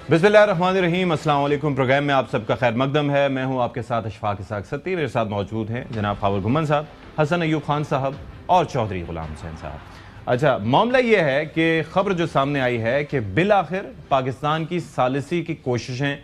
बिस्मिल्लाहिर्रहमानिर्रहीम। अस्सलाम वालेकुम। प्रोग्राम में आप सबका खैर मकदम है। मैं हूं आपके साथ अशफाक इसाक सत्ती। मेरे साथ मौजूद हैं जनाब खावर घुमन साहब, हसन अयूब खान साहब और चौधरी गुलाम हुसैन साहब। अच्छा, मामला ये है कि ख़बर जो सामने आई है कि बिलाखिर पाकिस्तान की सालिसी की कोशिशें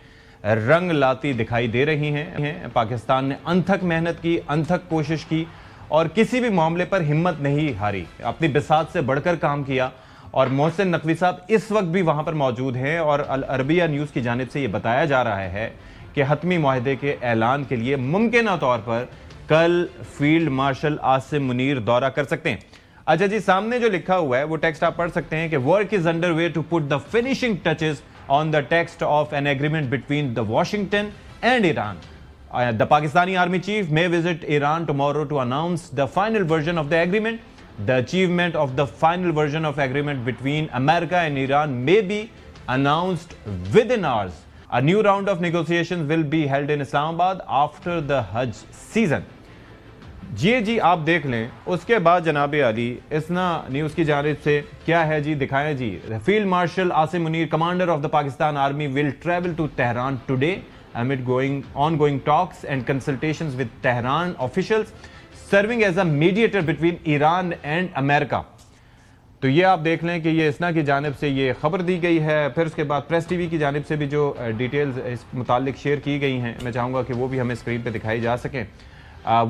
रंग लाती दिखाई दे रही हैं। पाकिस्तान ने अनथक मेहनत की, अनथक कोशिश की और किसी भी मामले पर हिम्मत नहीं हारी, अपनी बिसात से बढ़कर काम किया। और मोहसिन नकवी साहब इस वक्त भी वहाँ पर मौजूद हैं और अल अरबिया न्यूज़ की जानिब से ये बताया जा रहा है कि हतमी मुआहदे के ऐलान के लिए मुमकिन तौर पर कल फील्ड मार्शल आसिम मुनीर दौरा कर सकते हैं। अच्छा जी, सामने जो लिखा हुआ है वो टेक्स्ट आप पढ़ सकते हैं कि work is under way to put the finishing touches on the text of an agreement between the Washington and Iran. The Pakistani Army Chief may visit Iran tomorrow to announce the final version of the agreement. The achievement of the final version of agreement between America and Iran may be announced within hours. A new round of negotiations will be held in Islamabad after the Hajj season. जी आप देख लें। उसके बाद जनाब Ali इसना news की जानिब से क्या है जी, दिखाएं जी। Field marshal Asim Munir, commander of the Pakistan army, will travel to Tehran today amid ongoing talks and consultations with Tehran officials serving as a mediator between Iran and America. तो ये आप देख लें कि ये इसना की जानिब से ये खबर दी गई है। फिर उसके बाद प्रेस टीवी की जानिब से भी जो डिटेल्स इस मुतालिक शेयर की गई हैं, मैं चाहूँगा कि वो भी हमें स्क्रीन पे दिखाई जा सकें।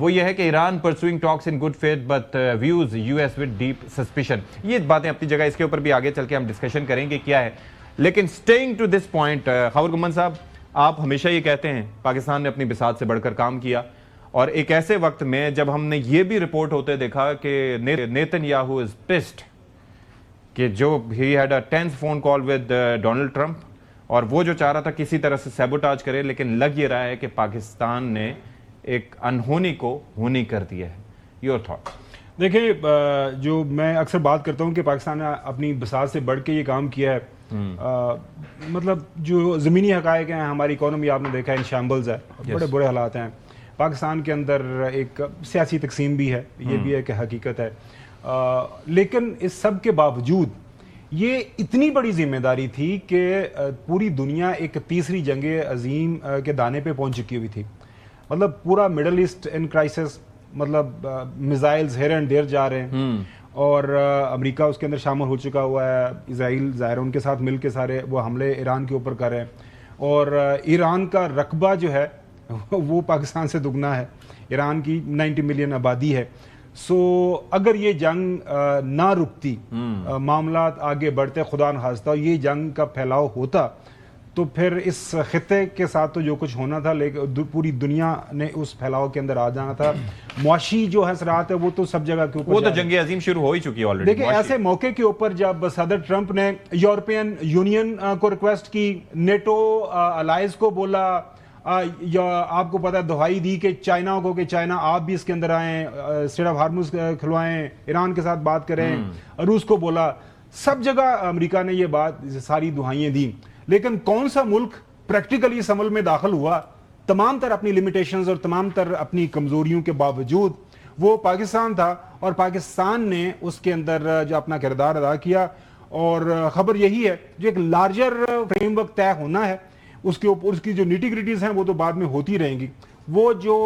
वो ये है कि Iran pursuing talks in good faith but views US with deep suspicion. ये बातें अपनी जगह, इसके ऊपर भी आगे चल के हम डिस्कशन करेंगे क्या है। लेकिन staying to this point, Khawar Ghuman साहब, आप हमेशा ये कहते हैं पाकिस्तान ने अपनी बिसात से बढ़कर काम किया, और एक ऐसे वक्त में जब हमने ये भी रिपोर्ट होते देखा कि नेतन्याहू इज पिस्ड कि जो ही had a tense phone call with Donald Trump, और वो जो चाह रहा था किसी तरह से सैबोटाज करे, लेकिन लग ये रहा है कि पाकिस्तान ने एक अनहोनी को होनी कर दिया है। Your thought? देखिए, जो मैं अक्सर बात करता हूँ कि पाकिस्तान ने अपनी बिसात से बढ़ के ये काम किया है। मतलब जो ज़मीनी हक़ाइक़ हैं, हमारी इकोनॉमी आपने देखा है इन शैम्बल्स है, बड़े बुरे हालात हैं। पाकिस्तान के अंदर एक सियासी तकसीम भी है, ये भी एक हकीकत है। लेकिन इस सब के बावजूद ये इतनी बड़ी जिम्मेदारी थी कि पूरी दुनिया एक तीसरी जंग अजीम के दाने पे पहुंच चुकी हुई थी। मतलब पूरा मिडल ईस्ट इन क्राइसिस, मतलब मिसाइल्स हेयर एंड देयर जा रहे हैं, और अमेरिका उसके अंदर शामिल हो चुका हुआ है। इजराइल ज़ाहिर उनके साथ मिल के सारे वो हमले ईरान के ऊपर कर रहे हैं, और ईरान का रकबा जो है वो पाकिस्तान से दुगना है। ईरान की 90 मिलियन आबादी है। सो अगर ये जंग ना रुकती, मामला आगे बढ़ते, खुदा न खास्ता ये जंग का फैलाव होता, तो फिर इस खित्ते के साथ तो जो कुछ होना था, लेकिन पूरी दुनिया ने उस फैलाव के अंदर आ जाना था। मुआशी जो हसरात है वो तो सब जगह के ऊपर, वो तो जंग अजीम शुरू हो ही चुकी है ऑलरेडी। देखिए, ऐसे मौके के ऊपर जब सदर ट्रंप ने यूरोपियन यूनियन को रिक्वेस्ट की, नेटो अलायंस को बोला, या आपको पता है दुहाई दी कि चाइना को, कि चाइना आप भी इसके अंदर आएँ, स्ट्रेट ऑफ हार्मुज खुलवाएं, ईरान के साथ बात करें, रूस को बोला, सब जगह अमेरिका ने ये बात सारी दुहाइयाँ दी। लेकिन कौन सा मुल्क प्रैक्टिकली इस अमल में दाखिल हुआ? तमाम तर अपनी लिमिटेशंस और तमाम तर अपनी कमजोरियों के बावजूद वो पाकिस्तान था, और पाकिस्तान ने उसके अंदर जो अपना किरदार अदा किया। और ख़बर यही है, जो एक लार्जर फ्रेमवर्क तय होना है, उसके ऊपर उसकी जो निटी ग्रिटीज़ हैं वो तो बाद में होती रहेंगी। वो जो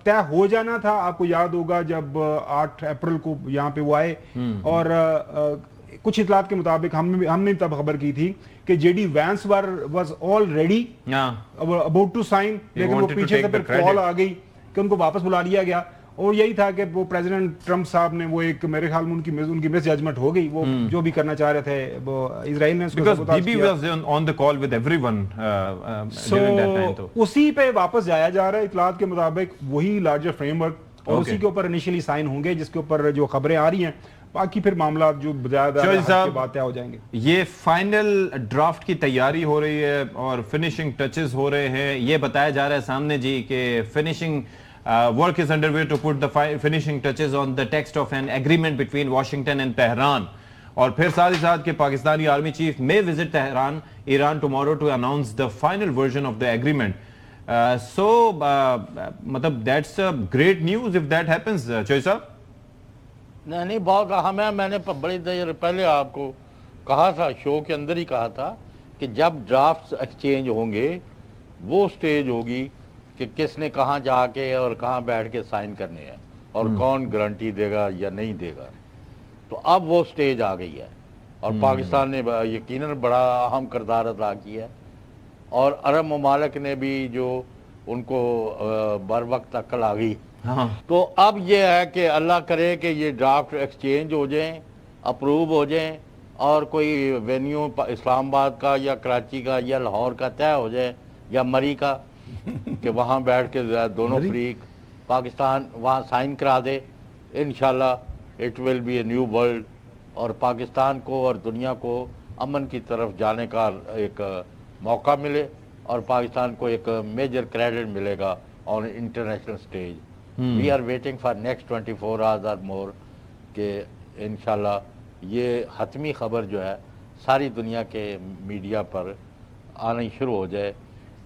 तय हो जाना था, आपको याद होगा जब 8 अप्रैल को यहाँ पे वो आए, और कुछ इतलात के मुताबिक हमने तब खबर की थी कि JD Vance was already about to sign, लेकिन वो पीछे से फिर कॉल आ गई कि उनको वापस बुला लिया गया। और यही था कि वो प्रेसिडेंट ट्रंप साहब ने वो एक, मेरे ख्याल में उनकी मिस जजमेंट हो गई। वो जो भी करना चाह रहे थे वो इजराइल ने उसको sabotage किया। on the call with everyone during that time, तो उसी पे वापस जाया जा रहा है इतलात के मुताबिक, वही लार्जर फ्रेमवर्क, और उसी के ऊपर इनिशियली साइन होंगे, जिसके ऊपर जो खबरें आ रही हैं। बाकी फिर मामला जो ज्यादा बातें हो जाएंगे। ये फाइनल ड्राफ्ट की तैयारी हो रही है और फिनिशिंग टचेस हो रहे हैं। ये बताया जा रहा है सामने जी कि finishing work is underway to put the finishing touches on the text of an agreement between Washington and Tehran. और फिर साथ ही साथ के Pakistani army chief may visit Tehran, Iran tomorrow to announce the final version of the agreement. मतलब that's great news if that happens, चोई साहब। नहीं, बहुत अहम है। मैंने बड़ी देर पहले आपको कहा था, शो के अंदर ही कहा था کہ جب ڈرافٹس ایکسچینج ہوں گے وہ سٹیج ہوگی کہ کس نے کہاں جا کے اور کہاں بیٹھ کے سائن کرنے ہیں اور کون گارنٹی دے گا یا نہیں دے گا. تو اب وہ سٹیج آ گئی ہے اور پاکستان نے یقیناً بڑا اہم کردار ادا کیا ہے اور عرب ممالک نے بھی جو ان کو بر وقت عقل آ گئی. تو اب یہ ہے کہ اللہ کرے کہ یہ ڈرافٹ ایکسچینج ہو جائیں, اپروو ہو جائیں اور کوئی وینیو اسلام آباد کا یا کراچی کا یا لاہور کا طے ہو جائے یا مری کا کہ وہاں بیٹھ کے دونوں فریق پاکستان وہاں سائن کرا دے. انشاءاللہ it will be a new world اور پاکستان کو اور دنیا کو امن کی طرف جانے کا ایک موقع ملے اور پاکستان کو ایک میجر کریڈٹ ملے گا on international stage. We are waiting for next 24 hours اور مور کہ انشاءاللہ یہ حتمی خبر جو ہے ساری دنیا کے میڈیا پر آنی شروع ہو جائے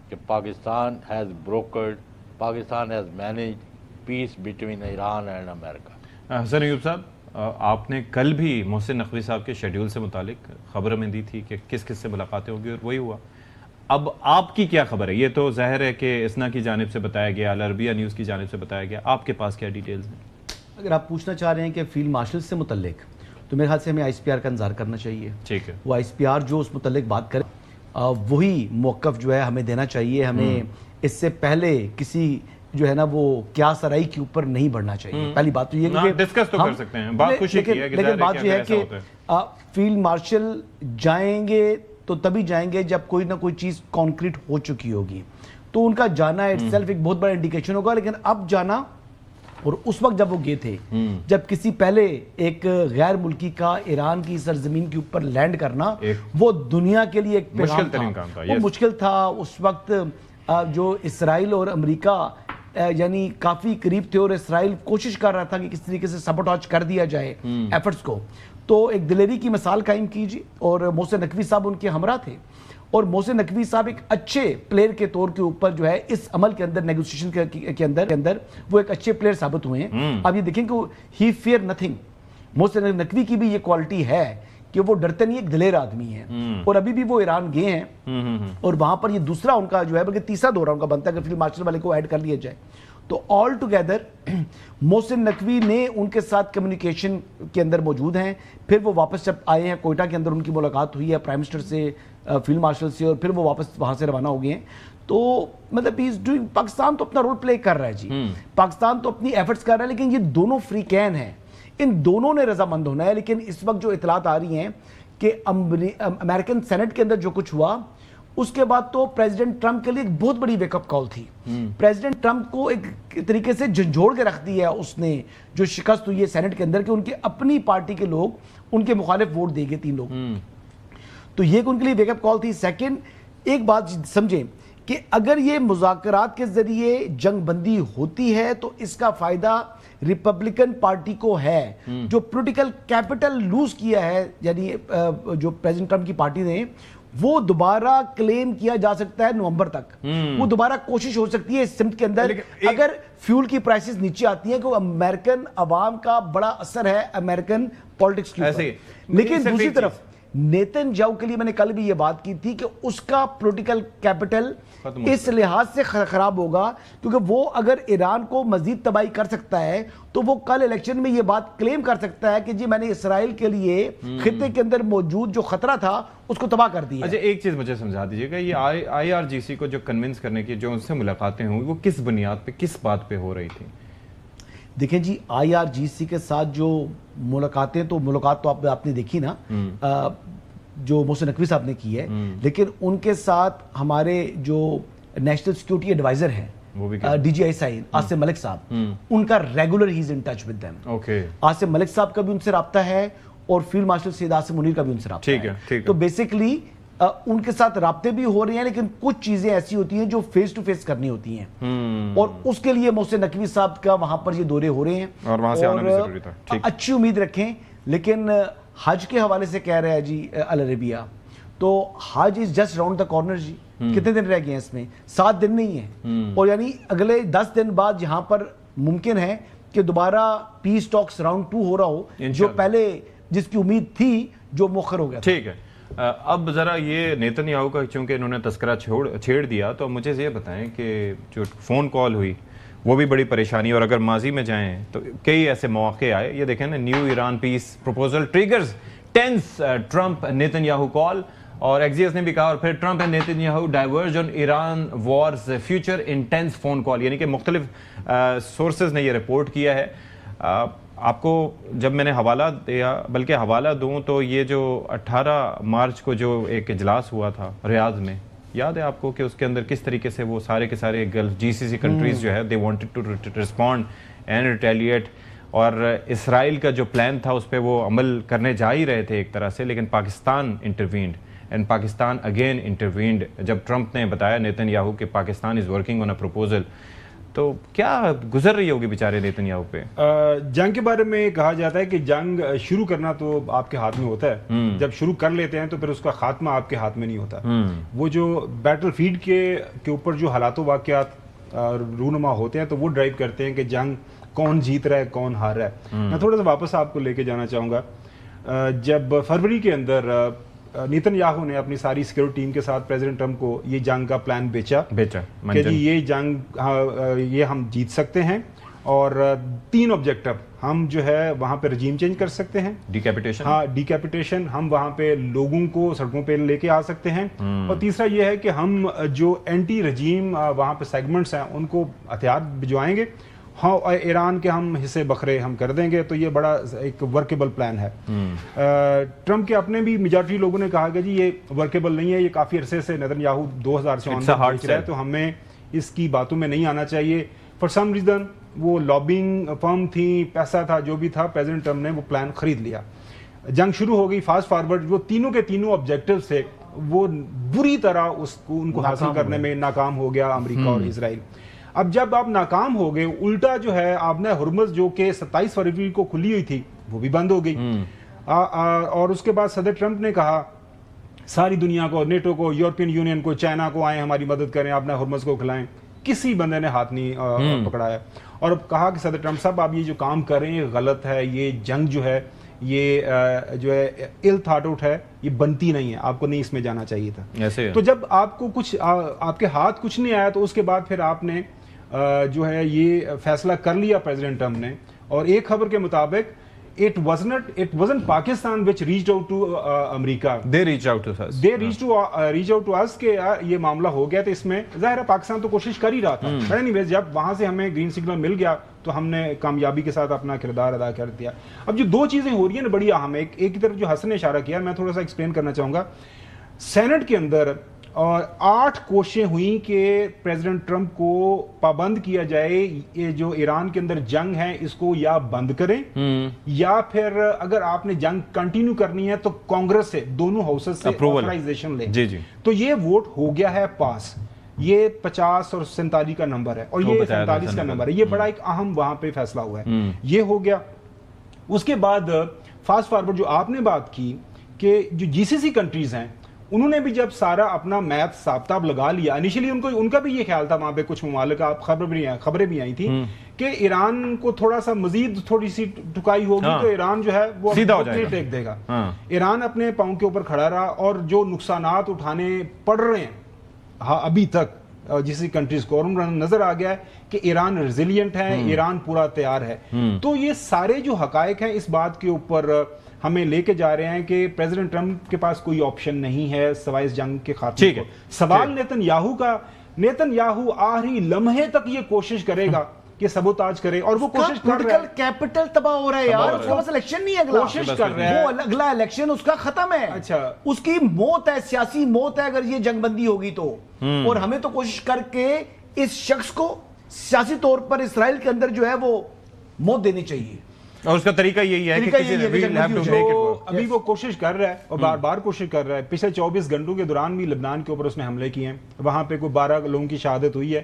کہ Pakistan has brokered, Pakistan has managed peace between Iran and امریکہ. حسن ایوب صاحب, آپ نے کل بھی محسن نقوی صاحب کے شیڈیول سے متعلق خبر ہمیں دی تھی کہ کس کس سے ملاقاتیں ہوں گی اور وہی ہوا. اب آپ کی کیا خبر ہے؟ یہ تو ظاہر ہے کہ اسنا کی جانب سے بتایا گیا, العربیہ نیوز کی جانب سے بتایا گیا, آپ کے پاس کیا ڈیٹیلز ہیں؟ اگر آپ پوچھنا چاہ رہے ہیں کہ فیلڈ مارشل سے متعلق تو میرے خیال سے ہمیں ICPR کا انتظار کرنا چاہیے. ٹھیک ہے, وہ ICPR جو اس متعلق بات کرے وہی موقف جو ہے ہمیں دینا چاہیے. ہمیں اس سے پہلے کسی جو ہے نا وہ کیا سرائی کے اوپر نہیں بڑھنا چاہیے. پہلی بات تو یہ ہے کہ ڈسکس تو کر سکتے ہیں, بات خوشی کی ہے کہ لیکن بات یہ ہے کہ فیلڈ مارشل جائیں گے تو تبھی جائیں گے جب کوئی نہ کوئی چیز کانکریٹ ہو چکی ہوگی, تو ان کا جانا اٹ سیلف ایک بہت بڑا انڈیکیشن ہوگا. لیکن اب جانا اور اس وقت جب وہ گئے تھے, جب کسی پہلے ایک غیر ملکی کا ایران کی سرزمین کے اوپر لینڈ کرنا وہ دنیا کے لیے ایک مشکل ترین کام تھا, وہ مشکل تھا. اس وقت جو اسرائیل اور امریکہ یعنی کافی قریب تھے اور اسرائیل کوشش کر رہا تھا کہ کس طریقے سے سبوٹاج کر دیا جائے ایفرٹس کو. تو ایک دلیری کی مثال قائم کیجیے اور محسن نقوی صاحب ان کے ہمراہ تھے اور محسن نقوی صاحب ایک اچھے پلیئر کے طور کے اوپر جو ہے اس عمل کے اندر نیگوسیشن کے اندر وہ ایک اچھے پلیئر ثابت ہوئے ہیں. اب یہ دیکھیں کہ he fear nothing. Mohsin Naqvi کی بھی یہ کوالٹی ہے کہ وہ ڈرتے نہیں, ایک دلیر آدمی ہے اور ابھی بھی وہ ایران گئے ہیں اور وہاں پر یہ دوسرا ان کا جو ہے بلکہ تیسرا دورہ ان کا بنتا ہے کہ فیلڈ مارشل والے کو ایڈ کر لیا جائے. تو آل ٹوگیدر محسن نقوی نے ان کے ساتھ کمیونیکیشن کے اندر موجود ہیں. پھر وہ واپس جب آئے ہیں کوئٹہ کے اندر ان کی ملاقات ہوئی ہے پرائم منسٹر سے, فیلڈ مارشل سے, اور پھر وہ واپس وہاں سے روانہ ہو گئے ہیں. تو مطلب پاکستان تو اپنا رول پلے کر رہا ہے جی, پاکستان تو اپنی ایفرٹس کر رہا ہے, لیکن یہ دونوں فریقین ہیں, ان دونوں نے رضامند ہونا ہے. لیکن اس وقت جو اطلاعات آ رہی ہیں کہ امریکن سینٹ کے اندر جو کچھ ہوا اس کے بعد تو پریزیڈنٹ ٹرمپ کے لیے ایک بہت بڑی ویک اپ کال تھی. پریزیڈنٹ ٹرمپ کو ایک طریقے سے جھنجھوڑ کے رکھ دیا اس نے جو شکست ہوئی ہے سینٹ کے اندر کہ ان کے اپنی پارٹی کے لوگ ان کے مخالف ووٹ دے گئے 3 لوگ. تو یہ ان کے لیے ویک اپ کال تھی. سیکنڈ ایک بات سمجھیں کہ اگر یہ مذاکرات کے ذریعے جنگ بندی ہوتی ہے تو اس کا فائدہ ریپبلکن پارٹی کو ہے, جو پولیٹیکل کیپٹل لوز کیا ہے یعنی جو پریزیڈنٹ ٹرمپ کی پارٹی نے, وہ دوبارہ کلیم کیا جا سکتا ہے نومبر تک. وہ دوبارہ کوشش ہو سکتی ہے اس سمت کے اندر اگر فیول کی پرائسز نیچے آتی ہیں کہ امریکن عوام کا بڑا اثر ہے امریکن پالیٹکس کے اوپر. لیکن دوسری طرف نیتن جاؤ کے لیے میں نے کل بھی یہ بات کی تھی کہ اس کا پولیٹیکل کیپٹل اس لحاظ سے خراب ہوگا کیونکہ وہ اگر ایران کو مزید تباہی کر سکتا ہے تو وہ کل الیکشن میں یہ بات کلیم کر سکتا ہے کہ جی میں نے اسرائیل کے لیے خطے کے اندر موجود جو خطرہ تھا اس کو تباہ کر دیا. اچھا ایک چیز مجھے سمجھا دیجیے گا, یہ IRGC کو جو کنونس کرنے کی جو ان سے ملاقاتیں ہوئی وہ کس بنیاد پہ کس بات پہ ہو رہی تھی؟ دیکھیں جی IRGC کے ساتھ جو ملاقاتیں تو ملاقات تو آپ نے دیکھی نا جو محسن نقوی صاحب نے کی ہے, لیکن ان کے ساتھ ہمارے جو نیشنل سیکیورٹی ایڈوائزر ہیں DGI آصم ملک صاحب, ان کا ریگولر ہی is in touch with them. Asim Malik صاحب کا بھی ان سے رابطہ ہے اور فیلڈ مارشل سید آصم منیر کا بھی ان سے رابطہ ہے. تو بیسیکلی ان کے ساتھ رابطے بھی ہو رہے ہیں, لیکن کچھ چیزیں ایسی ہوتی ہیں جو فیس ٹو فیس کرنی ہوتی ہیں اور اس کے لیے محسن نقوی صاحب کا وہاں پر یہ دورے ہو رہے ہیں اور وہاں سے آنا بھی ضروری تھا. اچھی امید رکھیں. لیکن حج کے حوالے سے کہہ رہا ہے جی العربیہ, تو حج is just round the corner جی. کتنے دن رہ گئے ہیں اس میں؟ 7 دن نہیں ہیں, اور یعنی اگلے 10 دن بعد یہاں پر ممکن ہے کہ دوبارہ پیس ٹاکس راؤنڈ 2 ہو رہا ہو, جو پہلے جس کی امید تھی جو مؤخر ہو گیا. ٹھیک ہے, اب ذرا یہ نیتن یاہو کا چونکہ انہوں نے تذکرہ چھیڑ دیا تو مجھے یہ بتائیں کہ جو فون کال ہوئی وہ بھی بڑی پریشانی، اور اگر ماضی میں جائیں تو کئی ایسے مواقع آئے، یہ دیکھیں نا، new Iran peace proposal triggers tense Trump Netanyahu call, اور ایکزیس نے بھی کہا، اور پھر Trump and Netanyahu diverge on Iran war's future intense phone call, یعنی کہ مختلف سورسز نے یہ رپورٹ کیا ہے۔ آپ کو جب میں نے حوالہ دیا، بلکہ حوالہ دوں تو یہ جو 18 مارچ کو جو ایک اجلاس ہوا تھا ریاض میں، یاد ہے آپ کو کہ اس کے اندر کس طریقے سے وہ سارے کے سارے گلف GCC کنٹریز جو ہے they wanted to respond and retaliate, اور اسرائیل کا جو پلان تھا اس پہ وہ عمل کرنے جا ہی رہے تھے ایک طرح سے، لیکن Pakistan intervened and Pakistan again intervened جب ٹرمپ نے بتایا نیتن یاہو کہ Pakistan is working on a proposal. تو کیا گزر رہی ہوگی بیچارے نیتن یاہو پہ؟ جنگ کے بارے میں کہا جاتا ہے کہ جنگ شروع کرنا تو آپ کے ہاتھ میں ہوتا ہے، جب شروع کر لیتے ہیں تو پھر اس کا خاتمہ آپ کے ہاتھ میں نہیں ہوتا۔ وہ جو بیٹل فیلڈ کے اوپر جو حالات و واقعات رونما ہوتے ہیں تو وہ ڈرائیو کرتے ہیں کہ جنگ کون جیت رہا ہے کون ہار رہا ہے۔ میں تھوڑا سا واپس آپ کو لے کے جانا چاہوں گا، جب فروری کے اندر نیتن یاہو نے اپنی ساری سیکورٹی ٹیم کے ساتھ پریزیڈنٹ ٹرمپ کو یہ جنگ کا پلان بیچا کہ جی یہ جنگ یہ ہم جیت سکتے ہیں، اور 3 آبجیکٹو ہم جو ہے وہاں پہ رجیم چینج کر سکتے ہیں، ڈیکیپیٹیشن ہم وہاں پہ لوگوں کو سڑکوں پہ لے کے آ سکتے ہیں، اور تیسرا یہ ہے کہ ہم جو اینٹی رجیم وہاں پہ سیگمنٹس ہیں ان کو ہتھیار بھجوائیں گے، ہاں ایران کے ہم حصے بکھرے ہم کر دیں گے۔ تو یہ بڑا ایک ورکیبل پلان ہے۔ ٹرمپ کے اپنے بھی میجارٹی لوگوں نے کہا کہ جی یہ ورکیبل نہیں ہے، یہ کافی عرصے سے نیتن یاہو 2000 سے بیچ رہا ہے، تو ہمیں اس کی باتوں میں نہیں آنا چاہیے۔ فار سم ریزن وہ لابنگ فرم تھی، پیسہ تھا، جو بھی تھا، پریزیڈنٹ ٹرمپ نے وہ پلان خرید لیا، جنگ شروع ہو گئی۔ فاسٹ فارورڈ وہ تینوں کے تینوں آبجیکٹیو سے وہ بری طرح ان کو حاصل کرنے میں ناکام ہو گیا امریکہ اور اسرائیل۔ اب جب آپ ناکام ہو گئے، الٹا جو ہے آپ نے ہرمز جو کہ 27 فروری کو کھلی ہوئی تھی وہ بھی بند ہو گئی، اور اس کے بعد صدر ٹرمپ نے کہا ساری دنیا کو، نیٹو کو، یورپین یونین کو، چائنا کو آئیں ہماری مدد کریں، آپ نے ہرمز کو کھلائیں۔ کسی بندے نے ہاتھ نہیں پکڑایا، اور کہا کہ صدر ٹرمپ صاحب آپ یہ جو کام کر رہے ہیں یہ غلط ہے، یہ جنگ جو ہے یہ جو ہے ill thought out ہے، یہ بنتی نہیں ہے، آپ کو نہیں اس میں جانا چاہیے تھا۔ تو جب آپ کو کچھ آپ کے ہاتھ کچھ نہیں آیا تو اس کے بعد پھر آپ نے جو ہے یہ فیصلہ کر لیا پریزیڈنٹ ٹرمپ نے، اور ایک خبر کے مطابق it wasn't Pakistan which reached out to America. They reached out to us. They reached out to us کہ یہ معاملہ ہو گیا، تو اس میں ظاہر ہے پاکستان تو کوشش کر ہی رہا تھا، اینی جب وہاں سے ہمیں گرین سگنل مل گیا تو ہم نے کامیابی کے ساتھ اپنا کردار ادا کر دیا۔ اب جو 2 چیزیں ہو رہی ہیں نا بڑی اہم ہے، ایک کی طرف جو حسن نے اشارہ کیا، میں تھوڑا سا ایکسپلین کرنا چاہوں گا۔ سینٹ کے اندر 8 کوششیں ہوئیں کہ پریزیڈنٹ ٹرمپ کو پابند کیا جائے، یہ جو ایران کے اندر جنگ ہے اس کو یا بند کریں، یا پھر اگر آپ نے جنگ کنٹینیو کرنی ہے تو کانگریس سے، دونوں ہاؤسز سے آتھرائزیشن لیں۔ تو یہ ووٹ ہو گیا ہے پاس، یہ 50 اور 47 کا نمبر ہے، اور یہ 47 کا نمبر ہے، یہ بڑا ایک اہم وہاں پہ فیصلہ ہوا ہے، یہ ہو گیا۔ اس کے بعد فاسٹ فارورڈ جو آپ نے بات کی کہ جو GCC کنٹریز ہیں انہوں نے بھی جب سارا اپنا میتھ حساب کتاب لگا لیا، انیشلی ان کا بھی یہ خیال تھا، وہاں پہ کچھ ممالک خبریں بھی آئی تھیں کہ ایران کو تھوڑا سا مزید تھوڑی سی ٹکائی ہوگی تو ایران جو ہے وہ ٹیک دے گا۔ ایران اپنے پاؤں کے اوپر کھڑا رہا، اور جو نقصانات اٹھانے پڑ رہے ہیں ابھی تک جس کنٹریز کو، اور نظر آ گیا ہے کہ ایران ریزیلینٹ ہے، ایران پورا تیار ہے۔ تو یہ سارے جو حقائق ہیں اس بات کے اوپر ہمیں لے کے جا رہے ہیں کہ پریزیڈنٹ ٹرمپ کے پاس کوئی آپشن نہیں ہے سوائے اس جنگ کے خاتمے کو۔ سوال نیتن یاہو آخری لمحے تک یہ کوشش کرے گا کہ سبوتاج کرے، اور وہ کوشش کر رہا ہے، کیپٹل تباہ ہو رہا ہے یار، اس کا بس الیکشن نہیں ہے، کوشش کر رہا ہے، وہ اگلا الیکشن اس کا ختم ہے، اچھا اس کی موت ہے، سیاسی موت ہے اگر یہ جنگ بندی ہوگی تو۔ اور ہمیں تو کوشش کر کے اس شخص کو سیاسی طور پر اسرائیل کے اندر جو ہے وہ موت دینی چاہیے، اور اس کا طریقہ یہی ہے کہ ابھی وہ کوشش کر رہا ہے اور بار بار کوشش کر رہا ہے۔ پچھلے 24 گھنٹوں کے دوران بھی لبنان کے اوپر اس نے حملے کیے ہیں، وہاں پہ کوئی 12 لوگوں کی شہادت ہوئی ہے۔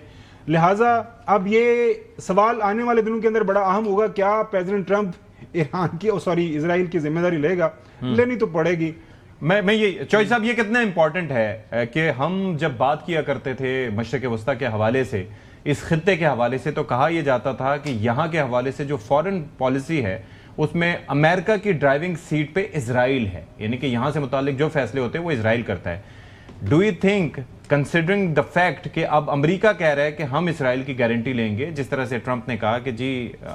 لہٰذا اب یہ سوال آنے والے دنوں کے اندر بڑا اہم ہوگا، کیا پریزیڈنٹ ٹرمپ اسرائیل کی ذمہ داری لے گا؟ لینی تو پڑے گی۔ میں یہ چوہدری صاحب، یہ کتنا امپورٹنٹ ہے کہ ہم جب بات کیا کرتے تھے مشرق وسطیٰ کے حوالے سے، اس خطے کے حوالے سے، تو کہا یہ جاتا تھا کہ یہاں کے حوالے سے جو فورن پالیسی ہے اس میں امریکہ کی ڈرائیونگ سیٹ پہ اسرائیل ہے، یعنی کہ یہاں سے متعلق جو فیصلے ہوتے ہیں وہ اسرائیل کرتا ہے. Do you think considering the fact کہ اب امریکہ کہہ رہا ہے کہ ہم اسرائیل کی گارنٹی لیں گے، جس طرح سے ٹرمپ نے کہا کہ جی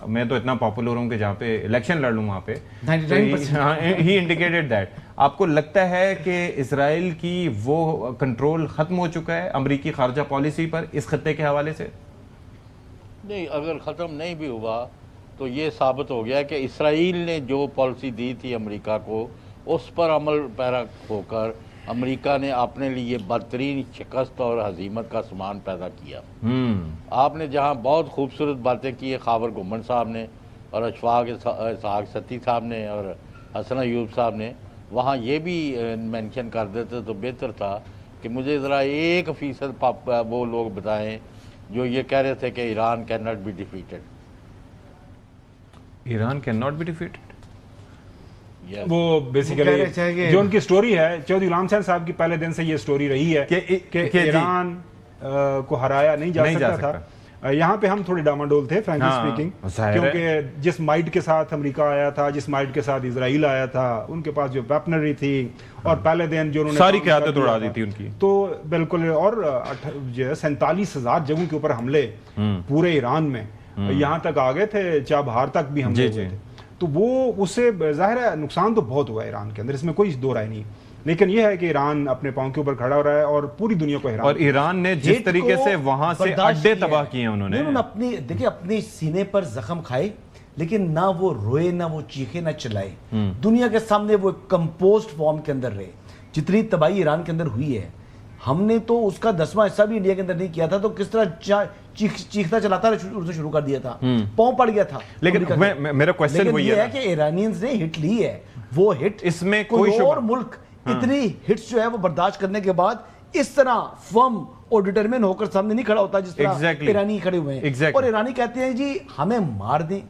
میں تو اتنا پاپولر ہوں کہ جہاں پہ الیکشن لڑ لوں وہاں پہ، ہی انڈیکیٹڈ دیٹ. آپ کو لگتا ہے کہ اسرائیل کی وہ کنٹرول ختم ہو چکا ہے امریکی خارجہ پالیسی پر اس خطے کے حوالے سے؟ نہیں، اگر ختم نہیں بھی ہوا تو یہ ثابت ہو گیا کہ اسرائیل نے جو پالیسی دی تھی امریکہ کو اس پر عمل پیرا ہو کر امریکہ نے اپنے لیے بدترین شکست اور ہزیمت کا سامان پیدا کیا. آپ نے جہاں بہت خوبصورت باتیں کی خاور گھمن صاحب نے اور اشفاق اسحاق ستی صاحب نے اور حسن ایوب صاحب نے، وہاں یہ بھی مینشن کر دیتے تو بہتر تھا کہ مجھے ذرا 1% وہ لوگ بتائیں جو یہ کہہ رہے تھے کہ Iran can not be defeated. Iran can not be defeated, وہ بیسیکلی جو ان کی سٹوری ہے، چودھری غلام حسین صاحب کی پہلے دن سے یہ سٹوری رہی ہے کہ ایران کو ہرایا نہیں جا سکتا تھا. یہاں پہ ہم تھوڑے ڈاماڈول تھے فرینکلی سپیکنگ، کیونکہ جس مائٹ کے ساتھ امریکہ آیا تھا، جس مائٹ کے ساتھ اسرائیل آیا تھا، ان کے پاس جو ویپنری تھی اور پہلے دن جو انہوں نے ساری قیادت اڑا دی تھی ان کی، تو بالکل، اور 47,000 جگہوں کے اوپر حملے پورے ایران میں، یہاں تک آ گئے تھے چابہار تک بھی حملے ہوئے تھے. تو وہ اس سے ظاہر ہے نقصان تو بہت ہوا ایران کے اندر، اس میں کوئی دو رائے نہیں، لیکن یہ ہے کہ ایران اپنے پاؤں کے اوپر کھڑا ہو رہا ہے اور پوری دنیا کو حیران. اور ایران نے جس طریقے سے وہاں سے اڈے تباہ کیے انہوں نے اپنی دیکھیں اپنے سینے پر زخم کھائے، لیکن نہ وہ روئے، نہ وہ چیخے، نہ چلائے. دنیا کے سامنے وہ کمپوزڈ فارم کے اندر رہے. جتنی تباہی ایران کے اندر ہوئی ہے، ہم نے تو اس کا 10واں حصہ بھی انڈیا کے اندر نہیں کیا تھا، تو کس طرح چیختا چلاتا شروع کر دیا تھا، پاؤں پڑ گیا تھا. لیکن میرا کوسچن وہی ہے کہ ایرانینز نے ہٹ لی ہے، وہ ہٹ اس میں کوئی اور ملک اتنی ہٹس جو ہے وہ برداشت کرنے کے بعد اس طرح فرم اور ڈٹرمن ہو کر سامنے نہیں کھڑا ہوتا جس طرح ایرانی کھڑے ہوئے ہیں. اور ایرانی کہتے ہیں جی ہمیں مار دیں،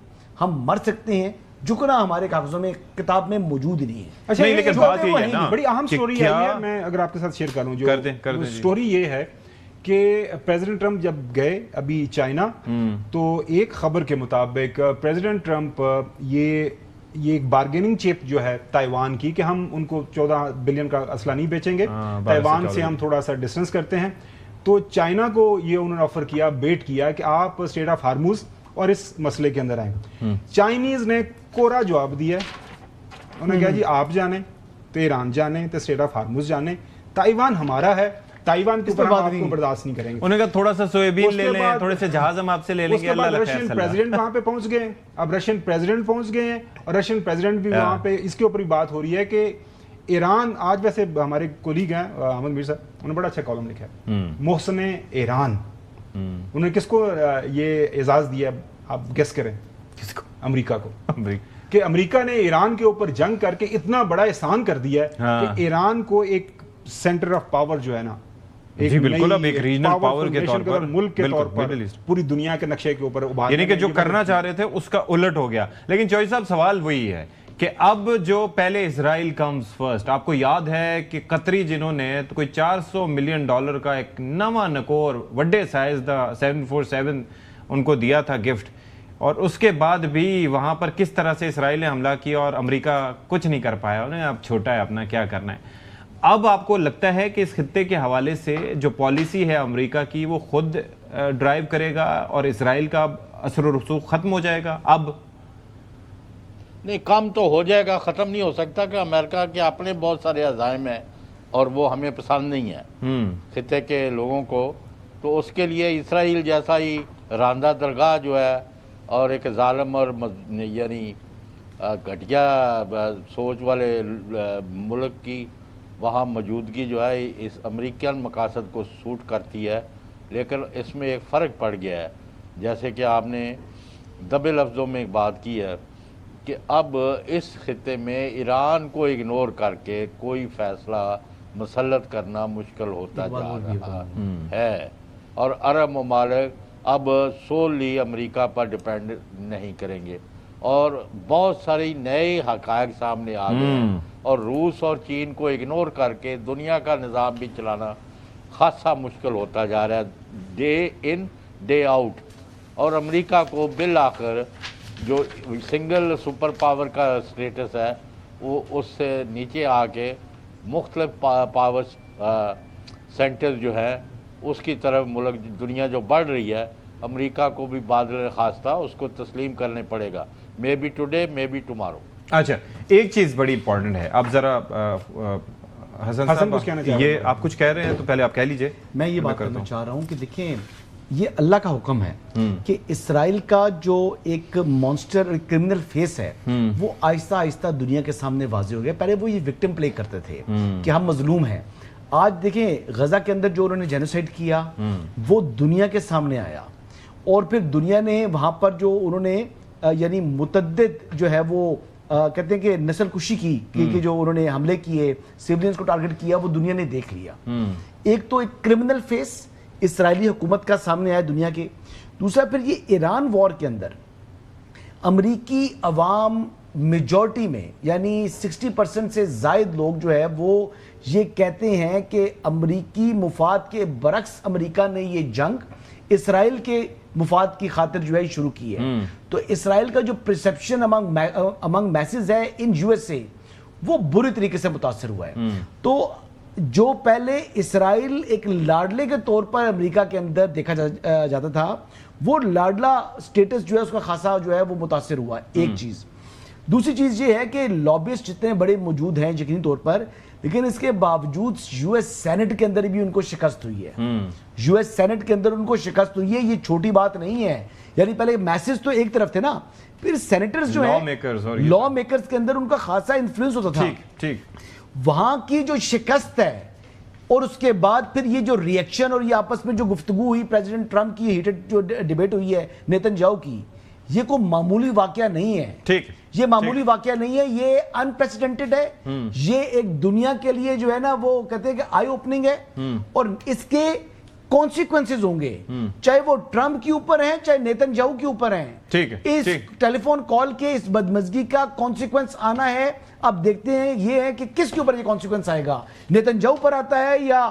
ہم مر سکتے ہیں، جھکنا ہمارے کاغذوں میں کتاب میں موجود ہی نہیں ہے. اچھا، لیکن بات یہ ہے نا، بڑی اہم سٹوری ہے، میں اگر آپ کے ساتھ شیئر کروں، جو سٹوری یہ ہے کہ پریزیڈنٹ ٹرمپ جب گئے ابھی چائنا، تو ایک خبر کے مطابق پریزیڈنٹ ٹرمپ یہ ایک بارگیننگ چپ جو ہے تائیوان کی، کہ ہم ان کو 14 بلین کا اسلحہ نہیں بیچیں گے، تائیوان سے ہم تھوڑا سا ڈسٹنس کرتے ہیں. تو چائنا کو یہ انہوں نے آفر کیا، بیٹ کیا کہ آپ اسٹریٹ آف ہارموز اور اس مسئلے کے اندر آئیں. چائنیز نے کوڑا جواب دیا، انہوں نے کہا جی آپ جانیں تو ایران جانیں تو اسٹریٹ آف ہارموز جانیں، تائیوان ہمارا ہے، تائیوان کے اوپر ہم آپ کو برداشت نہیں کریں گے. انہوں نے کہا تھوڑا سا سویابین لے لیں، تھوڑے سے جہاز ہم آپ سے لے لیں گے. اللہ رشین پریزیڈنٹ وہاں پہ پہنچ گئے، اب رشین پریزیڈنٹ پہنچ گئے ہیں، اور رشین پریزیڈنٹ بھی وہاں پہ اس کے اوپر بھی بات ہو رہی ہے کہ ایران آج، ویسے ہمارے کولیگ ہیں احمد میر صاحب، انہوں نے بڑا اچھا کالم لکھا ہے، محسن ایران. انہوں نے کس کو یہ اعزاز دیا، آپ گیس کریں؟ کس کو؟ امریکہ کو، کہ امریکہ نے ایران کے اوپر جنگ کر کے اتنا بڑا احسان کر دیا ہے کہ ایران کو ایک سینٹر آف پاور جو ہے نا، جی بالکل، اب ایک ریجنل پاور کے طور پر، ملک کے طور پر پوری دنیا کے نقشے کے اوپر ابھار، یعنی کہ جو کرنا چاہ رہے تھے اس کا الٹ ہو گیا. لیکن چوہدری صاحب سوال وہی ہے کہ اب جو پہلے اسرائیل کمز فرسٹ، آپ کو یاد ہے کہ قطری جنہوں نے کوئی $400 ملین کا ایک نواں نکور وڈے سائز دا 747 ان کو دیا تھا گفٹ، اور اس کے بعد بھی وہاں پر کس طرح سے اسرائیل نے حملہ کیا اور امریکہ کچھ نہیں کر پایا. انہیں اب چھوٹا ہے، اپنا کیا کرنا ہے. اب آپ کو لگتا ہے کہ اس خطے کے حوالے سے جو پالیسی ہے امریکہ کی وہ خود ڈرائیو کرے گا اور اسرائیل کا اثر و رسوخ ختم ہو جائے گا؟ اب نہیں، کام تو ہو جائے گا، ختم نہیں ہو سکتا، کہ امریکہ کے اپنے بہت سارے عزائم ہیں اور وہ ہمیں پسند نہیں ہیں خطے کے لوگوں کو. تو اس کے لیے اسرائیل جیسا ہی راندہ درگاہ جو ہے اور ایک ظالم اور یعنی گھٹیا سوچ والے ملک کی وہاں موجودگی جو ہے اس امریکن مقاصد کو سوٹ کرتی ہے. لیکن اس میں ایک فرق پڑ گیا ہے، جیسے کہ آپ نے دبے لفظوں میں ایک بات کی ہے کہ اب اس خطے میں ایران کو اگنور کر کے کوئی فیصلہ مسلط کرنا مشکل ہوتا جا رہا ہے، اور عرب ممالک اب سوللی امریکہ پر ڈیپینڈ نہیں کریں گے، اور بہت ساری نئے حقائق سامنے آ گئے ہیں، اور روس اور چین کو اگنور کر کے دنیا کا نظام بھی چلانا خاصا مشکل ہوتا جا رہا ہے ڈے ان ڈے آؤٹ. اور امریکہ کو بالآخر जो सिंगल सुपर पावर का स्टेटस है वो उससे नीचे आके मुख्तलिफ पावर सेंटर्स जो है उसकी तरफ मुल्क दुनिया जो बढ़ रही है, अमेरिका को भी बादल खास्ता उसको तस्लीम करने पड़ेगा, may be today may be tomorrow. अच्छा, एक चीज बड़ी इंपॉर्टेंट है, आप जरा हसन कुछ साहब कहना चाह रहे ये हैं? आप कुछ कह रहे हैं तो पहले आप कह लीजिए। मैं ये बात करता करना हूं। चाह रहा हूं कि देखें, ये अल्लाह का हुक्म है कि इसराइल का जो एक मॉन्स्टर क्रिमिनल फेस है वो आहिस्ता आहिस्ता दुनिया के सामने वाज़ेह हो गया। पहले वो ये विक्टिम प्ले करते थे कि हम मजलूम हैं। आज देखें गजा के अंदर जो उन्होंने जेनोसाइड किया वो दुनिया के सामने आया, और फिर दुनिया ने वहां पर जो उन्होंने यानी मुतद्दिद जो है वो कहते हैं कि नस्ल कुशी की कि जो उन्होंने हमले किए, सिविलियंस को टारगेट किया, वो दुनिया ने देख लिया। एक तो एक क्रिमिनल फेस इसराइली हुकूमत का सामने आया दुनिया के, दूसरा फिर ये ईरान वॉर के अंदर अमरीकी अवाम मेजॉरिटी में यानी 60% से जायद लोग जो है वो ये कहते हैं कि अमरीकी मुफाद के बरक्स अमरीका ने ये जंग इसराइल के मुफाद की खातिर जो है शुरू की है। तो इसराइल का जो परसेप्शन अमंग मैसेज है इन यूएसए वो बुरी तरीके से मुतासर हुआ है। तो जो पहले इसराइल एक लाडले के तौर पर अमेरिका के अंदर देखा जाता था, वो लाडला स्टेटस जो है उसका खासा जो है वो मुतासर हुआ है, एक चीज। दूसरी चीज ये है कि लॉबिस्ट जितने बड़े मौजूद हैं यकीनी तौर पर, लेकिन इसके बावजूद यूएस सेनेट के अंदर भी उनको शिकस्त हुई है। यूएस सेनेट के अंदर उनको शिकस्त हुई है, ये छोटी बात नहीं है। यानी पहले मैसेज तो एक तरफ थे ना, फिर सेनेटर्स जो है लॉ मेकर्स के अंदर उनका खासा इन्फ्लुएंस होता था। ठीक, वहां की जो शिकस्त है और उसके बाद फिर ये जो रिएक्शन और ये आपस में जो गुफ्तगू हुई प्रेसिडेंट ट्रंप की, हीटेड जो डिबेट हुई है नेतन्याहू की, ये कोई मामूली वाकया नहीं है। ठीक, ये मामूली वाकया नहीं है, ये अनप्रेसिडेंटेड है। ये एक दुनिया के लिए जो है ना वो कहते हैं कि आई ओपनिंग है, और इसके कॉन्सिक्वेंसेज होंगे, चाहे वो ट्रंप के ऊपर है चाहे नेतन्याहू के ऊपर है। ठीक है, इस टेलीफोन कॉल के इस बदमजगी का कॉन्सिक्वेंस आना है। अब देखते हैं ये है कि किसके ऊपर ये कॉन्सिक्वेंस आएगा, नेतन्याहू पर आता है या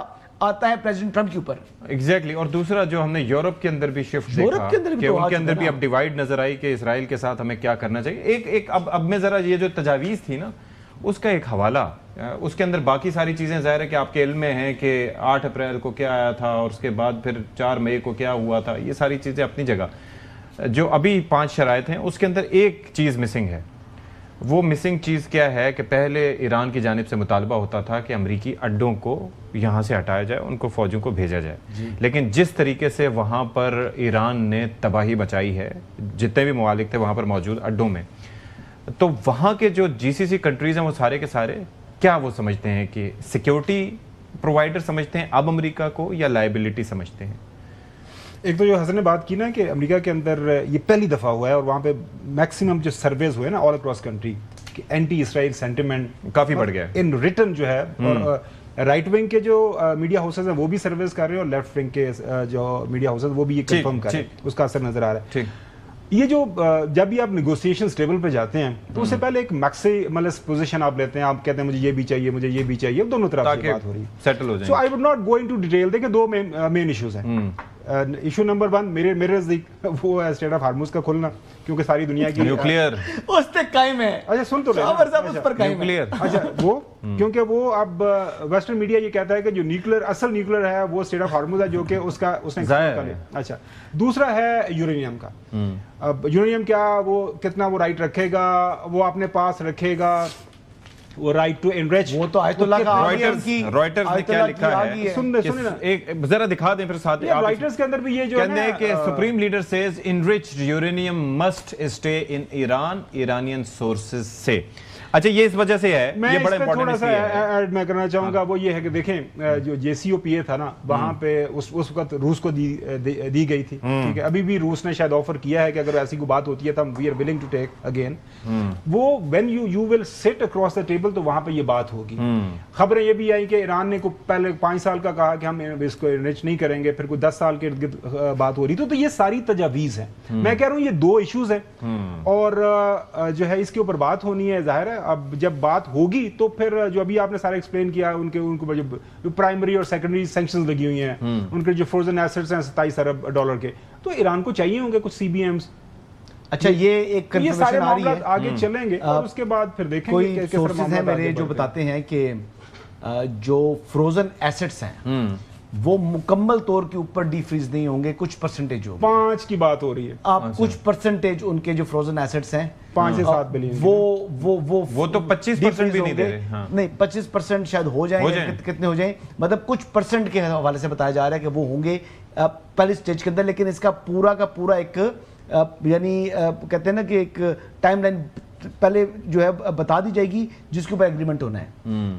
आता है प्रेसिडेंट ट्रंप के ऊपर। एग्जैक्टली। और दूसरा जो हमने यूरोप के अंदर भी शिफ्ट देखा, यूरोप के अंदर भी कि तो उनके आज अंदर भी ना। अब डिवाइड नजर आई कि इसराइल के साथ हमें क्या करना चाहिए। अब मैं जरा ये जो तजावीज़ थी ना उसका एक हवाला, उसके अंदर बाकी सारी चीज़ें ज़ाहिर है कि आपके इल्म में हैं कि 8 अप्रैल को क्या आया था और उसके बाद फिर 4 मई को क्या हुआ था, ये सारी चीज़ें अपनी जगह। जो अभी 5 शराइत हैं उसके अंदर एक चीज़ मिसिंग है। वो मिसिंग चीज़ क्या है कि पहले ईरान की जानिब से मुतालबा होता था कि अमरीकी अड्डों को यहाँ से हटाया जाए, उनको फ़ौजों को भेजा जाए, लेकिन जिस तरीके से वहाँ पर ईरान ने तबाही मचाई है, जितने भी ममालिक थे वहाँ पर मौजूद अड्डों में, तो वहाँ के जो जीसीसी कंट्रीज़ हैं वो सारे के सारे क्या वो समझते हैं कि सिक्योरिटी प्रोवाइडर समझते हैं अब अमेरिका को, या लाइबिलिटी समझते हैं? एक तो जो हसन ने बात की ना कि अमेरिका के अंदर ये पहली दफ़ा हुआ है और वहाँ पे मैक्सिमम जो सर्वेज हुए ना ऑल अक्रॉस कंट्री कि एंटी इसराइल सेंटिमेंट काफ़ी बढ़ गया है इन रिटर्न जो है। और राइट विंग के जो मीडिया हाउसेज हैं वो भी सर्वेज कर रहे हैं और लेफ्ट विंग के जो मीडिया हाउसेज वो भी ये कंफर्म कर रहे हैं, उसका असर नजर आ रहा है। ठीक, ये जो जब भी आप नेगोशिएशन टेबल पे जाते हैं तो उससे पहले एक मैक्सिमलिस्ट पोजीशन आप लेते हैं, आप कहते हैं मुझे ये भी चाहिए, मुझे ये भी चाहिए, दोनों तरफ से बात हो रही है, सेटल हो जाए। So I would not go into detail. देखिए दो मेन इश्यूज हैं। इशू नंबर 1 मेरे नजदीक वो है स्टेट ऑफ हार्मुज का खुलना, क्योंकि सारी दुनिया की न्यूक्लियर उस पे कायम है। अच्छा सुन तो साबर साहब उस पर कायम है। न्यूक्लियर अच्छा वो क्योंकि वो अब वेस्टर्न मीडिया ये कहता है कि जो न्यूक्लियर असल न्यूक्लियर है वो स्टेट ऑफ हार्मुज है, जो कि उसका उसने अच्छा। दूसरा है यूरेनियम का। अब यूरेनियम क्या वो कितना वो राइट रखेगा, वो अपने पास रखेगा, वो राइट टू एनरिच, वो तो आयतुल्लाह का रॉयटर्स ने क्या लिखा है, सुन ना एक जरा दिखा दें फिर साथ। रॉयटर्स के अंदर भी ये जो कहते हैं कि supreme leader says enriched uranium must stay in Iran Iranian sources से। अच्छा ये इस वजह से है, मैं ये बड़ा थोड़ा इंपॉर्टेंट सा ऐड मैं करना चाहूंगा। वो ये है कि देखें जो JCPOA था ना वहां पे उस वक्त रूस को दी गई थी, ठीक है। अभी भी रूस ने शायद ऑफर किया है कि अगर ऐसी कोई बात होती है तो हम we are willing to take again. वो when you will sit across the table तो वहां पे ये बात होगी। खबरें ये भी आई कि ईरान ने पहले 5 साल का कहा कि हम इसको एनरिच नहीं करेंगे, फिर कोई 10 साल के इर्द गिर्द बात हो रही तो ये सारी तजावीज है। मैं कह रहा हूँ ये 2 इश्यूज हैं और जो है इसके ऊपर बात होनी है। जाहिर है अब जब बात होगी तो फिर जो अभी आपने सारा एक्सप्लेन किया उनको जो प्राइमरी और सेकेंडरी सैंक्शंस लगी हुई हैं, उनके जो फ्रोजन एसेट्स हैं $27 अरब के, तो ईरान को चाहिए होंगे कुछ CBMs। अच्छा ये एक ये सारे कंफर्मेशन आ रही मामला है। आगे चलेंगे और उसके बाद फिर देखेंगे कोई कैसे सोर्सेज हैं मेरे जो बताते हैं कि जो फ्रोजन एसेट्स हैं वो मुकम्मल तौर के ऊपर डीफ्रीज नहीं होंगे, कुछ परसेंटेज होंगे। 5 की बात हो रही है, आप कुछ परसेंटेज उनके जो फ्रोजन एसेट्स हैं 5 से 7 बिलियन वो तो 25% भी नहीं दे रहे। हाँ। नहीं 25% शायद हो जाएंगे, कितने हो जाएं, मतलब कुछ परसेंट के हवाले से बताया जा रहा है कि वो होंगे पहली स्टेज के अंदर। लेकिन इसका पूरा का पूरा एक यानी कहते हैं ना कि एक टाइमलाइन पहले जो है बता दी जाएगी जिसके ऊपर एग्रीमेंट होना है।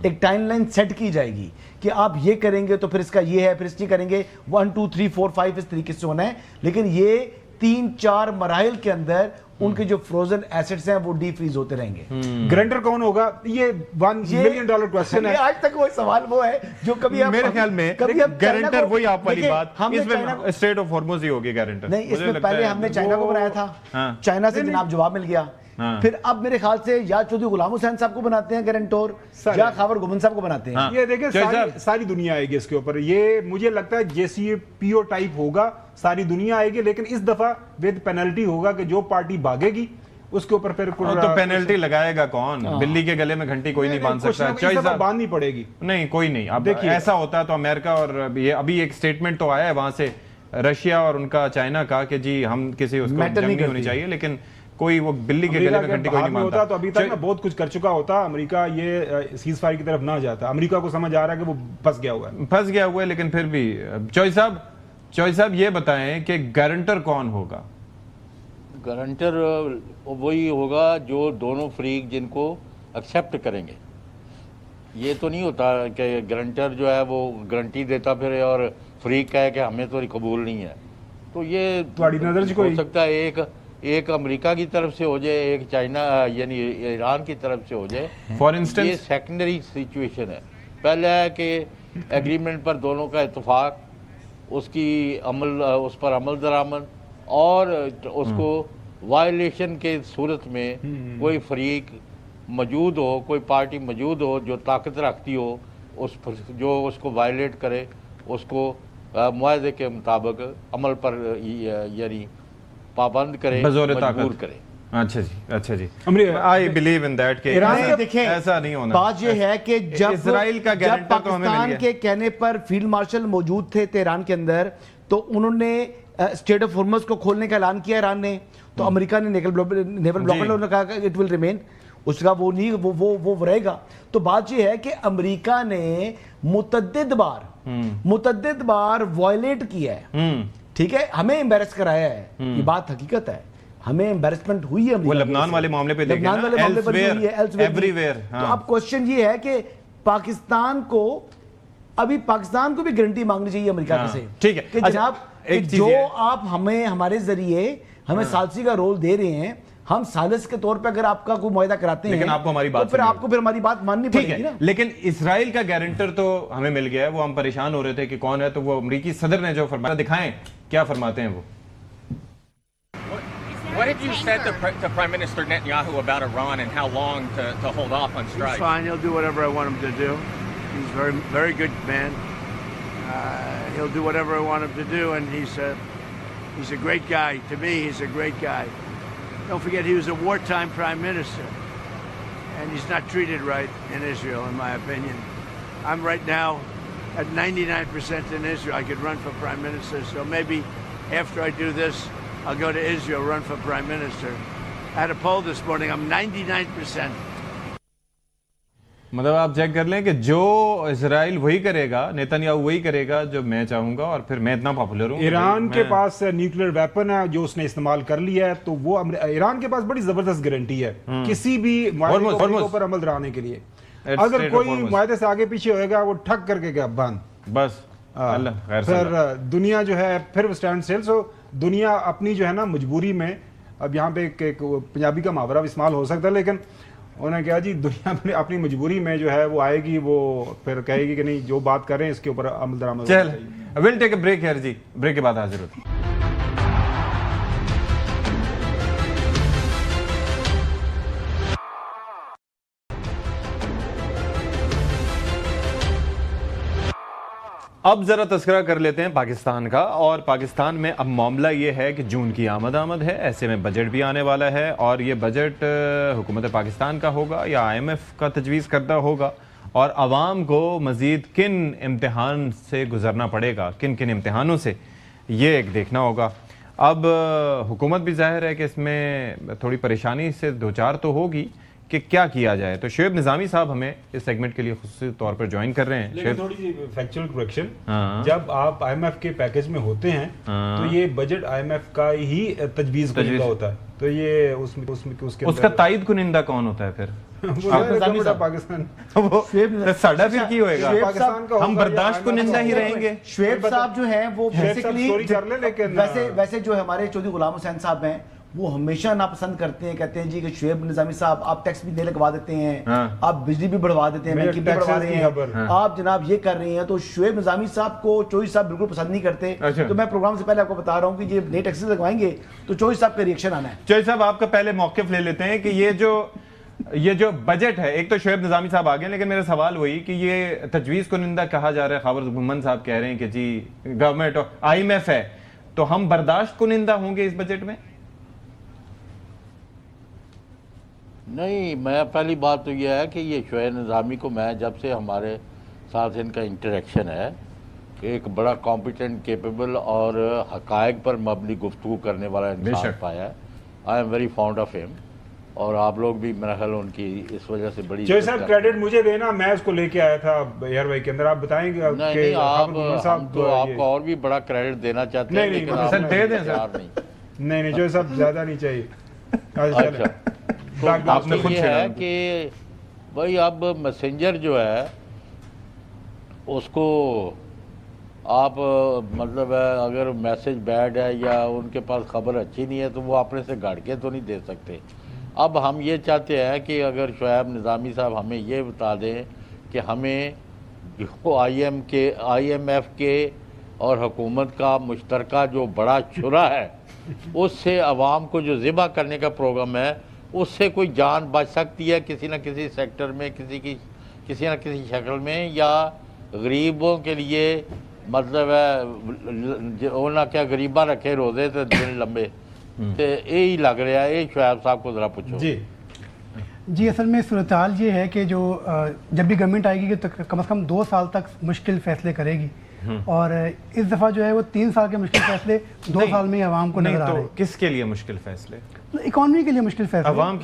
एक टाइमलाइन सेट की जाएगी कि आप ये करेंगे तो फिर इसका ये है, फिर इसकी करेंगे 1 2 3 4 5 इस तरीके से होना है। लेकिन ये 3-4 मराहिल के अंदर उनके जो फ्रोजन एसेट्स हैं वो डीफ्रीज होते रहेंगे। गारंटर कौन होगा, ये $1 मिलियन क्वेश्चन है। आज तक वो सवाल वो है जो कभी मेरे ख्याल में गारंटर वही आप वाली बात, इसमें स्ट्रेट ऑफ हॉर्मुज ही होगी गारंटर। नहीं, इसमें पहले हमने चाइना को बनाया था, चाइना से जनाब जवाब मिल गया। फिर अब मेरे ख्याल से या चौधरी गुलाम हुसैन साहब को बनाते हैं गारंटर या खावर गुमन साहब को बनाते हैं। ये देखिए सारी दुनिया आएगी इसके ऊपर। ये मुझे लगता है JCPO टाइप होगा, सारी दुनिया आएगी, लेकिन इस दफा विद पेनल्टी होगा कि जो पार्टी भागेगी उसके ऊपर फिर तो पेनल्टी लगाएगा कौन? बिल्ली के गले में घंटी कोई नहीं बांध सकता, बांधनी पड़ेगी। नहीं कोई नहीं। अब देखिए ऐसा होता है तो अमेरिका और ये अभी एक स्टेटमेंट तो आया है वहां से रशिया और उनका चाइना का कि जी हम किसी उसको जंग नहीं होनी चाहिए, लेकिन कोई वो बिल्ली के गले में घंटी कोई नहीं बांधता। तो अभी तक ना बहुत कुछ कर चुका होता अमेरिका, ये सीज फायर की तरफ ना जाता। अमेरिका को समझ आ रहा है कि वो फंस गया हुआ है, लेकिन फिर भी चौधरी साहब ये बताएं कि गारंटर कौन होगा? गारंटर वही होगा जो दोनों फ्रीक जिनको एक्सेप्ट करेंगे। ये तो नहीं होता कि गारंटर जो है वो गारंटी देता फिर और फ्रीक कहे कि हमें तो कबूल नहीं है। तो ये हो सकता है एक अमेरिका की तरफ से हो जाए, एक चाइना यानी ईरान की तरफ से हो जाए। फॉर इंस्टेंस ये सेकेंडरी सिचुएशन है। पहले है कि एग्रीमेंट पर दोनों का इत्तेफाक, उसकी उस पर अमल दरामद और उसको वायलेशन के सूरत में कोई फरीक मौजूद हो, कोई पार्टी मौजूद हो जो ताकत रखती हो, जो उसको वायलेट करे, उसको मुआहदे के मुताबिक अमल पर यानी पाबंद करे, मजबूर करे। अच्छा जी आई बिलीव इन दैट के देखें ऐसा नहीं होना। बात ये है कि जब इजराइल का गारंटर पाकिस्तान के कहने पर फील्ड मार्शल मौजूद थे तेहरान के अंदर, तो उन्होंने स्टेट ऑफ हॉर्मुज को खोलने का ऐलान किया ईरान ने, तो अमेरिका ने नेवल ब्लॉकेड ने कहा इट विल रिमेन, उसका वो नहीं वो रहेगा। तो बात ये है कि अमेरिका ने मुतद्दिद बार वायलेट किया है, ठीक है, हमें एम्बैरस कराया है, ये बात हकीकत है, हमें एम्बैरसमेंट हुई है। वो लबनान वाले मामले पे देखें ना, एवरीवेयर। तो अब क्वेश्चन ये है कि पाकिस्तान को भी गारंटी मांगनी चाहिए अमेरिका से, ठीक है, कि जनाब जो आप हमें हमारे जरिए हमें सालसी का रोल दे रहे हैं, हम सालिस के तौर पे अगर आपका कोई मुआहदा कराते हैं, लेकिन आपको हमारी बात, तो फिर आपको फिर हमारी बात माननी पड़ेगी ना। लेकिन इजराइल का गारंटर तो हमें मिल गया है, वो हम परेशान हो रहे थे कि कौन है, तो वो अमेरिकी सदर ने जो फरमाया, दिखाएं क्या फरमाते हैं वो। What have you said to Prime Minister Netanyahu about Iran and how long to hold off on strike? He's fine. He'll do whatever I want him to do. He's a very, very good man. He'll do whatever I want him to do, and he's a great guy. To me, he's a great guy. Don't forget, he was a wartime prime minister, and he's not treated right in Israel, in my opinion. I'm right now at 99% in Israel. I could run for prime minister, so maybe after I do this, I'll go to Israel, run for prime minister. I had a poll this morning, I'm 99%. मतलब आप check कर लें कि जो Israel वही करेगा, Netanyahu वही करेगा जो मैं चाहूंगा, और फिर मैं इतना पॉपुलर हूं। ईरान के पास न्यूक्लियर वेपन है जो उसने इस्तेमाल कर लिया है, तो वो ईरान के पास बड़ी जबरदस्त गारंटी है किसी भी मुआहदे के ऊपर अमल दराने के लिए। अगर कोई मुआहदे से आगे पीछे होएगा, वो ठग करके क्या बंद, बस फिर दुनिया जो है फिर स्टैंड स्टिल। सो दुनिया अपनी जो है ना मजबूरी में, अब यहाँ पे एक पंजाबी का मुहावरा इस्तेमाल हो सकता है, लेकिन उन्होंने कहा जी दुनिया अपनी मजबूरी में जो है वो आएगी, वो फिर कहेगी कि नहीं जो बात कर रहे हैं इसके ऊपर अमल दरामद। चल we'll take a break here जी, ब्रेक के बाद हाजिर होते हैं। اب ذرا تذکرہ کر لیتے ہیں پاکستان کا، اور پاکستان میں اب معاملہ یہ ہے کہ جون کی آمد ہے، ایسے میں بجٹ بھی آنے والا ہے، اور یہ بجٹ حکومت پاکستان کا ہوگا یا IMF کا تجویز کردہ ہوگا، اور عوام کو مزید کن امتحان سے گزرنا پڑے گا، کن کن امتحانوں سے، یہ ایک دیکھنا ہوگا۔ اب حکومت بھی ظاہر ہے کہ اس میں تھوڑی پریشانی سے دوچار تو ہوگی کہ کیا کیا جائے۔ تو شعیب نظامی صاحب ہمیں اس سیگمنٹ کے لیے خصوصی طور پر جوائن کر رہے ہیں۔ لیکن تھوڑی سی فیکچوئل کریکشن، جب آپ IMF کے پیکج میں ہوتے ہیں تو یہ بجٹ IMF کا ہی تجویز کنندہ ہوتا ہے، تو یہ اس کا تائید کنندہ کون ہوتا ہے پھر؟ پاکستان ساڑھا پھر کی ہوئے گا، ہم برداشت کنندہ ہی رہیں گے۔ شعیب صاحب جو ہیں وہ بیسیکلی لیکن ویسے جو ہمارے چودھری غلام حسین صاحب ہیں وہ ہمیشہ ناپسند کرتے ہیں، کہتے ہیں جی کہ شعیب نظامی صاحب آپ ٹیکس بھی نہیں لگوا دیتے ہیں، آپ بجلی بھی بڑھوا دیتے ہیں، مہنگی بھی بڑھوا رہے ہیں، آپ جناب یہ کر رہے ہیں۔ تو شعیب نظامی صاحب کو چوہدری صاحب بالکل پسند نہیں کرتے، تو میں پروگرام سے پہلے آپ کو بتا رہا ہوں کہ یہ نئے ٹیکسز لگوائیں گے تو چوہدری صاحب کا ریئیکشن آنا ہے۔ چوہدری صاحب آپ کا پہلے موقف لے لیتے ہیں کہ یہ جو بجٹ ہے، ایک تو شعیب نظامی صاحب آگے، لیکن میرا سوال وہی کہ یہ تجویز کنندہ کہا جا رہا ہے، خاور گھمن صاحب کہہ رہے ہیں کہ جی گورنمنٹ IMF ہے، تو ہم برداشت کنندہ ہوں گے اس بجٹ میں؟ نہیں، میں پہلی بات تو یہ ہے کہ یہ شعیب نظامی کو میں جب سے ہمارے ساتھ ان کا انٹریکشن ہے کہ ایک بڑا کمپیٹنٹ، کیپیبل اور حقائق پر مبنی گفتگو کرنے والا انسان پایا ہے۔ I am very fond of ہم، اور آپ لوگ بھی میرا خیال ان کی اس وجہ سے بڑی جو صاحب کریڈٹ مجھے دینا، میں اس کو لے کے آیا تھا ایئر وے کے اندر، آپ بتائیں گے نہیں ہم تو آپ کو اور بھی بڑا کریڈٹ دینا چاہتے ہیں، لیکن آپ دے دیں نہیں جو صاحب زیادہ نہیں چاہیے۔ اچھا، آپ نے یہ ہے کہ بھائی اب میسنجر جو ہے اس کو آپ مطلب ہے اگر میسج بیڈ ہے یا ان کے پاس خبر اچھی نہیں ہے تو وہ اپنے سے گاڑ کے تو نہیں دے سکتے۔ اب ہم یہ چاہتے ہیں کہ اگر شعیب نظامی صاحب ہمیں یہ بتا دیں کہ ہمیں جو IMF کے اور حکومت کا مشترکہ جو بڑا شورا ہے اس سے عوام کو جو ذبح کرنے کا پروگرام ہے، اس سے کوئی جان بچ سکتی ہے کسی نہ کسی سیکٹر میں، کسی نہ کسی شکل میں، یا غریبوں کے لیے مطلب ہے نہ کیا غریباں رکھے روزے تو دن لمبے، تو یہی لگ رہا ہے۔ یہ شعیب صاحب کو ذرا پوچھو۔ جی اصل میں صورتحال یہ ہے کہ جو جب بھی گورنمنٹ آئے گی کہ کم از کم 2 سال تک مشکل فیصلے کرے گی، اور اس دفعہ جو ہے وہ 3 سال کے مشکل فیصلے 2 سال میں ہی عوام کو نظر آ رہے ہیں۔ کس کے لیے مشکل فیصلے؟ اکانومی کے لیے مشکل فیصلے، عوام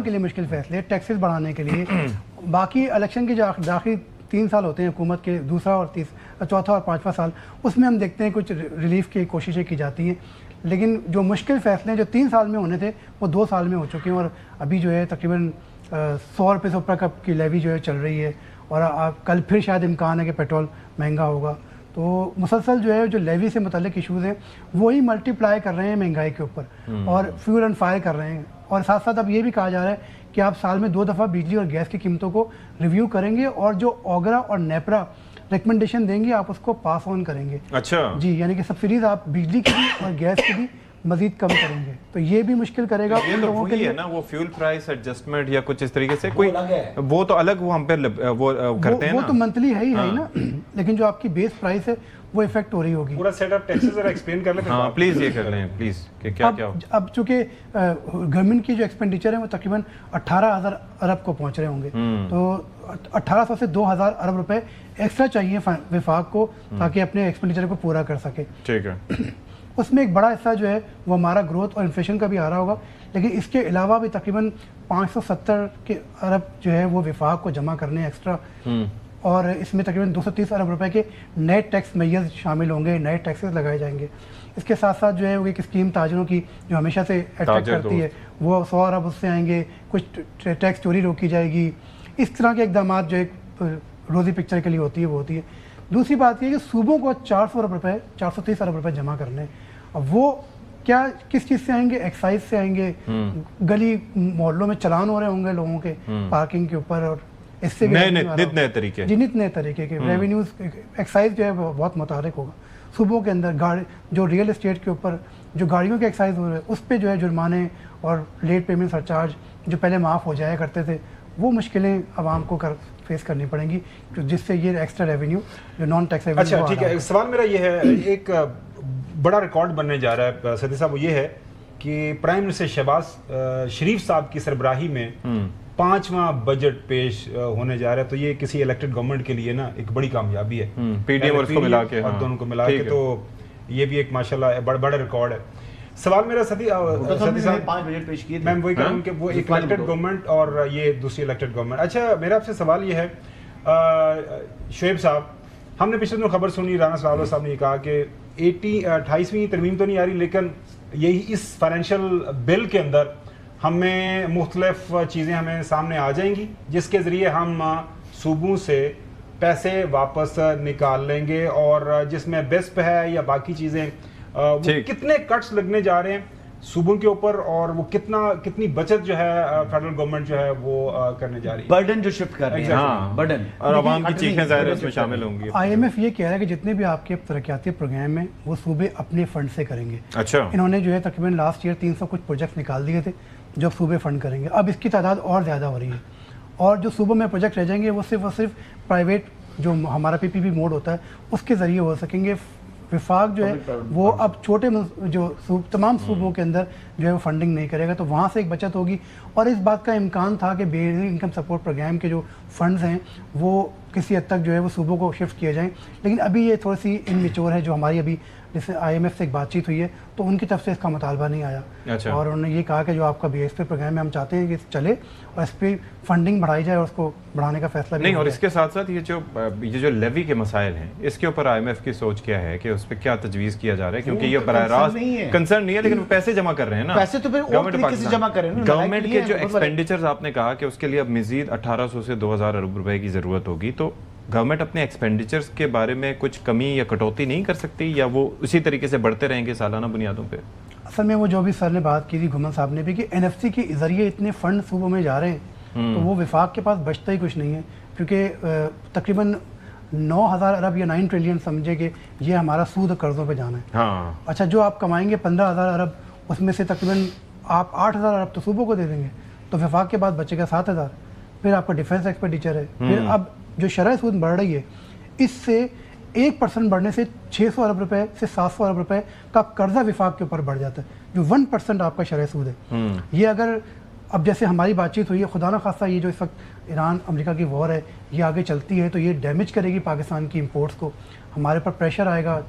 کے لیے مشکل فیصلے، ٹیکسز بڑھانے کے لیے۔ باقی الیکشن کے جو آخری 3 سال ہوتے ہیں حکومت کے، دوسرا اور چوتھا اور 5واں سال، اس میں ہم دیکھتے ہیں کچھ ریلیف کی کوششیں کی جاتی ہیں، لیکن جو مشکل فیصلے جو 3 سال میں ہونے تھے وہ 2 سال میں ہو چکے ہیں، اور ابھی جو ہے تقریباً 100 روپے سے اوپر کپ کی لیوی جو ہے چل رہی ہے، اور کل پھر شاید امکان ہے کہ پیٹرول مہنگا ہوگا۔ تو مسلسل جو ہے جو لیوی سے متعلق ایشوز ہیں وہی ملٹی پلائی کر رہے ہیں مہنگائی کے اوپر، اور فیول اینڈ فائر کر رہے ہیں، اور ساتھ ساتھ اب یہ بھی کہا جا رہا ہے کہ آپ سال میں 2 دفعہ بجلی اور گیس کی قیمتوں کو ریویو کریں گے، اور جو اوگرا اور نیپرا ریکمنڈیشن دیں گے آپ اس کو پاس آن کریں گے۔ اچھا جی، یعنی کہ سبسڈیز آپ بجلی کی بھی اور گیس کی بھی مزید کم کریں گے، تو یہ بھی مشکل کرے گا ان لوگوں کے لیے نا۔ وہ فیول پرائس ایڈجسٹمنٹ یا کچھ اس طریقے سے کوئی وہ تو الگ وہ ہم پہ وہ کرتے ہیں، وہ تو منتھلی ہے ہی نا، لیکن جو آپ کی بیس پرائس ہے وہ افیکٹ ہو رہی ہوگی۔ پورا سیٹ اپ ٹیکسز ذرا ایکسپلین کر لیں۔ ہاں پلیز یہ کر لیں پلیز کہ کیا کیا اب چونکہ گورنمنٹ کی جو ایکسپینڈیچر ہے وہ تقریباً 18,000 ارب کو پہنچ رہے ہوں گے، تو 1800 سے 2,000 ارب روپے ایکسٹرا چاہیے وفاق کو تاکہ اپنے ایکسپینڈیچر کو پورا کر سکے۔ ٹھیک ہے، اس میں ایک بڑا حصہ جو ہے وہ ہمارا گروتھ اور انفلیشن کا بھی آ رہا ہوگا، لیکن اس کے علاوہ بھی تقریباً 570 کے ارب جو ہے وہ وفاق کو جمع کرنے ایکسٹرا، اور اس میں تقریباً 230 ارب روپے کے نئے ٹیکس میئرز شامل ہوں گے، نئے ٹیکسز لگائے جائیں گے۔ اس کے ساتھ ساتھ جو ہے وہ ایک اسکیم تاجروں کی جو ہمیشہ سے اٹریکٹ کرتی ہے، وہ 100 ارب اس سے آئیں گے، کچھ ٹیکس چوری روکی جائے گی۔ اس طرح کے اقدامات جو ایک روزی پکچر کے لیے ہوتی ہے وہ ہوتی ہے۔ دوسری بات یہ کہ صوبوں کو 430 ارب روپے جمع کرنے، اب وہ کیا کس چیز سے آئیں گے؟ ایکسائز سے آئیں گے، گلی محلوں میں چلان ہو رہے ہوں گے لوگوں کے پارکنگ کے اوپر، اور اس سے نئے طریقے نئے طریقے کے ریونیوز، ایکسائز جو ہے بہت متحرک ہوگا صوبوں کے اندر۔ جو ریئل اسٹیٹ کے اوپر جو گاڑیوں کے ایکسائز ہو رہے ہیں اس پہ جو ہے جرمانے اور لیٹ پیمنٹ سرچارج جو پہلے معاف ہو جایا کرتے تھے، وہ مشکلیں عوام کو फेस करनी पड़ेंगी, जिससे ये एक्स्ट्रा रेवेन्यू जो नॉन टैक्स रेवेन्यू। अच्छा ठीक है, सवाल मेरा ये है, एक बड़ा रिकॉर्ड बनने जा रहा है सदी साहब, वो ये है कि प्राइम मिनिस्टर शहबाज शरीफ साहब की सरबराही में 5वां बजट पेश होने जा रहा है, तो ये किसी इलेक्टेड गवर्नमेंट के लिए ना एक बड़ी कामयाबी है, पीडीएम और उसको मिला के, और दोनों को मिला के, तो ये भी एक माशाल्लाह बड़ा रिकॉर्ड है। सवाल मेरा सदी साहब 5 बजट पेश किए थे, मैं वही कहूँ कि वो एक इलेक्टेड गवर्नमेंट और ये दूसरी इलेक्टेड गवर्नमेंट। अच्छा मेरा आपसे सवाल ये है, शुएब साहब, हमने पिछले दिनों खबर सुनी, राना सलावत साहब ने कहा कि 28वीं तरमीम तो नहीं आ रही, लेकिन यही इस फाइनेंशियल बिल के अंदर हमें मुख्तलिफ चीज़ें हमें सामने आ जाएंगी जिसके ज़रिए हम सूबों से पैसे वापस निकाल लेंगे, और जिसमें बेस्प है या बाकी चीज़ें, वो कितने कट्स लगने जा रहे हैं सूबों के ऊपर, और वो कितनी बचत जो है फेडरल गवर्नमेंट जो है वो करने जा रही है, बर्डन जो शिफ्ट कर रहे हैं, बर्डन और आवाम की चीखें ज़ाहिर उसमें शामिल होंगी। IMF ये कह रहा है कि जितने भी आपके तरक्याती प्रोग्राम हैं वो सूबे अपने फंड से करेंगे। अच्छा, इन्होंने जो है तकरीबन लास्ट ईयर 300 कुछ प्रोजेक्ट निकाल दिए थे जो सूबे फंड करेंगे, अब इसकी तादाद और ज़्यादा हो रही है, और जो सूबों में प्रोजेक्ट रह जाएंगे वो सिर्फ प्राइवेट जो हमारा PPP मोड होता है उसके ज़रिए हो सकेंगे। विफाक जो है वो अब छोटे जो तमाम सूबों के अंदर जो है वो फंडिंग नहीं करेगा, तो वहाँ से एक बचत होगी। और इस बात का इम्कान था कि बेसिक इनकम सपोर्ट प्रोग्राम के जो फंड्स हैं वो किसी हद तक जो है वो सूबों को शिफ्ट किए जाएं, लेकिन अभी ये थोड़ी सी इनमेच्योर है। जो हमारी अभी जैसे IMF से एक बातचीत हुई है तो उनकी तरफ से इसका मुतालबा नहीं आया। अच्छा। और उन्होंने ये कहा कि जो आपका BSP प्रोग्राम है हम चाहते हैं कि चले और इस पर फंडिंग बढ़ाई जाए और उसको बढ़ाने का फैसला नहीं। और इसके साथ साथ ये जो लेवी के मसाइल हैं इसके ऊपर IMF की सोच क्या है कि उस पर क्या तजवीज़ किया जा रहा है, क्योंकि ये बराह रास्त कंसर्न नहीं है, लेकिन पैसे जमा कर रहे हैं ना, पैसे तो फिर और तरीके से जमा कर रहे हैं। गवर्नमेंट के जो एक्सपेंडिचर्स आपने कहा कि उसके लिए अब मजीद 1800 से 2000 अरब रुपए की ज़रूरत होगी, तो गवर्नमेंट अपने एक्सपेंडिचर्स के बारे में कुछ कमी या कटौती नहीं कर सकती, या वो उसी तरीके से बढ़ते रहेंगे सालाना बुनियादों पे? असल में वो जो भी सर ने बात की थी, घुमन साहब ने भी, कि NFC के ज़रिए इतने फंड सूबों में जा रहे हैं तो वो विफाक के पास बचता ही कुछ नहीं है, क्योंकि तकरीबन 9000 अरब या 9 ट्रिलियन समझे कि ये हमारा सूद कर्ज़ों पे जाना है। हाँ। अच्छा, जो आप कमाएंगे 15000 अरब, उसमें से तकरीबन आप 8000 अरब तो सूबों को दे देंगे, तो विफाक के बाद बचेगा 7000। फिर आपका डिफेंस एक्सपेंडिचर है, फिर अब जो शरह सूद बढ़ रही है, इससे 1% बढ़ने से 600 अरब रुपए से 700 अरब रुपए का कर्जा विफाक के ऊपर बढ़ जाता है, जो 1% आपका शरह सूद है। ये अगर अब जैसे हमारी बातचीत हुई है, खुदा न खास्ता ये जो इस वक्त ईरान अमेरिका की वॉर है ये आगे चलती है तो ये डैमेज करेगी पाकिस्तान की इंपोर्ट्स को, हमारे पर प्रेशर आएगा।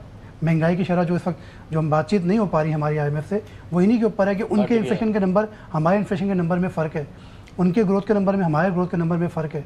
महंगाई की शरह जो इस वक्त जो हम बातचीत नहीं हो पा रही हमारी IMF से, वो इन्हीं के ऊपर है कि उनके इन्फ्लेशन के नंबर हमारे इन्फ्लेशन के नंबर में फ़र्क है, उनके ग्रोथ के नंबर में हमारे ग्रोथ के नंबर में फ़र्क है।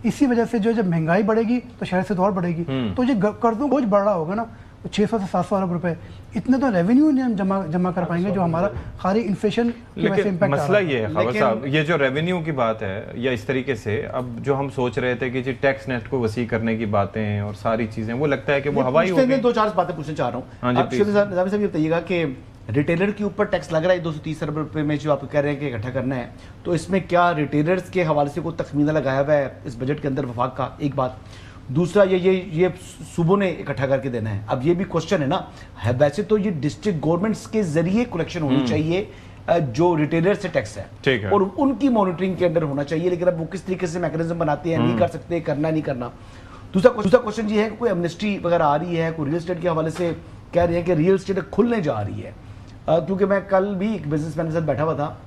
इसी वजह से जो जब महंगाई बढ़ेगी तो शहर से तो और बढ़ेगी, तो ये कर्जों बोझ बढ़ रहा होगा ना, 600 से 700 अरब रुपए, इतने तो रेवेन्यू नहीं हम जमा कर पाएंगे जो हमारा खाली इन्फ्लेशन की वजह से इम्पैक्ट। मसला ये है खबर साहब, ये जो रेवेन्यू की बात है, या इस तरीके से अब जो हम सोच रहे थे कि जी टैक्स नेट को वसी करने की बातें और सारी चीजें, वो लगता है कि वो हवाई हो गई। 2-4 बातें पूछना चाह रहा हूँ। आप साहब ये बताइएगा कि रिटेलर के ऊपर टैक्स लग रहा है 230 अरब रुपए में, जो आप कह रहे हैं कि इकट्ठा करना है, तो इसमें क्या रिटेलर्स के हवाले से कोई तखमीना लगाया हुआ है इस बजट के अंदर वफाक का? एक बात। दूसरा, ये सूबों ने इकट्ठा करके देना है। अब ये भी क्वेश्चन है ना, वैसे तो ये डिस्ट्रिक्ट गवर्नमेंट्स के जरिए कलेक्शन होनी चाहिए जो रिटेलर से टैक्स है, और उनकी मॉनिटरिंग के अंदर होना चाहिए, लेकिन अब वो किस तरीके से मैकेनिज्म बनाते हैं, नहीं कर सकते, करना नहीं करना। दूसरा क्वेश्चन ये है कि कोई एमनेस्टी वगैरह आ रही है, कोई रियल एस्टेट के हवाले से कह रही है कि रियल एस्टेट खुलने जा रही है, क्योंकि मैं कल भी एक बिजनेसमैन के साथ बैठा हुआ था,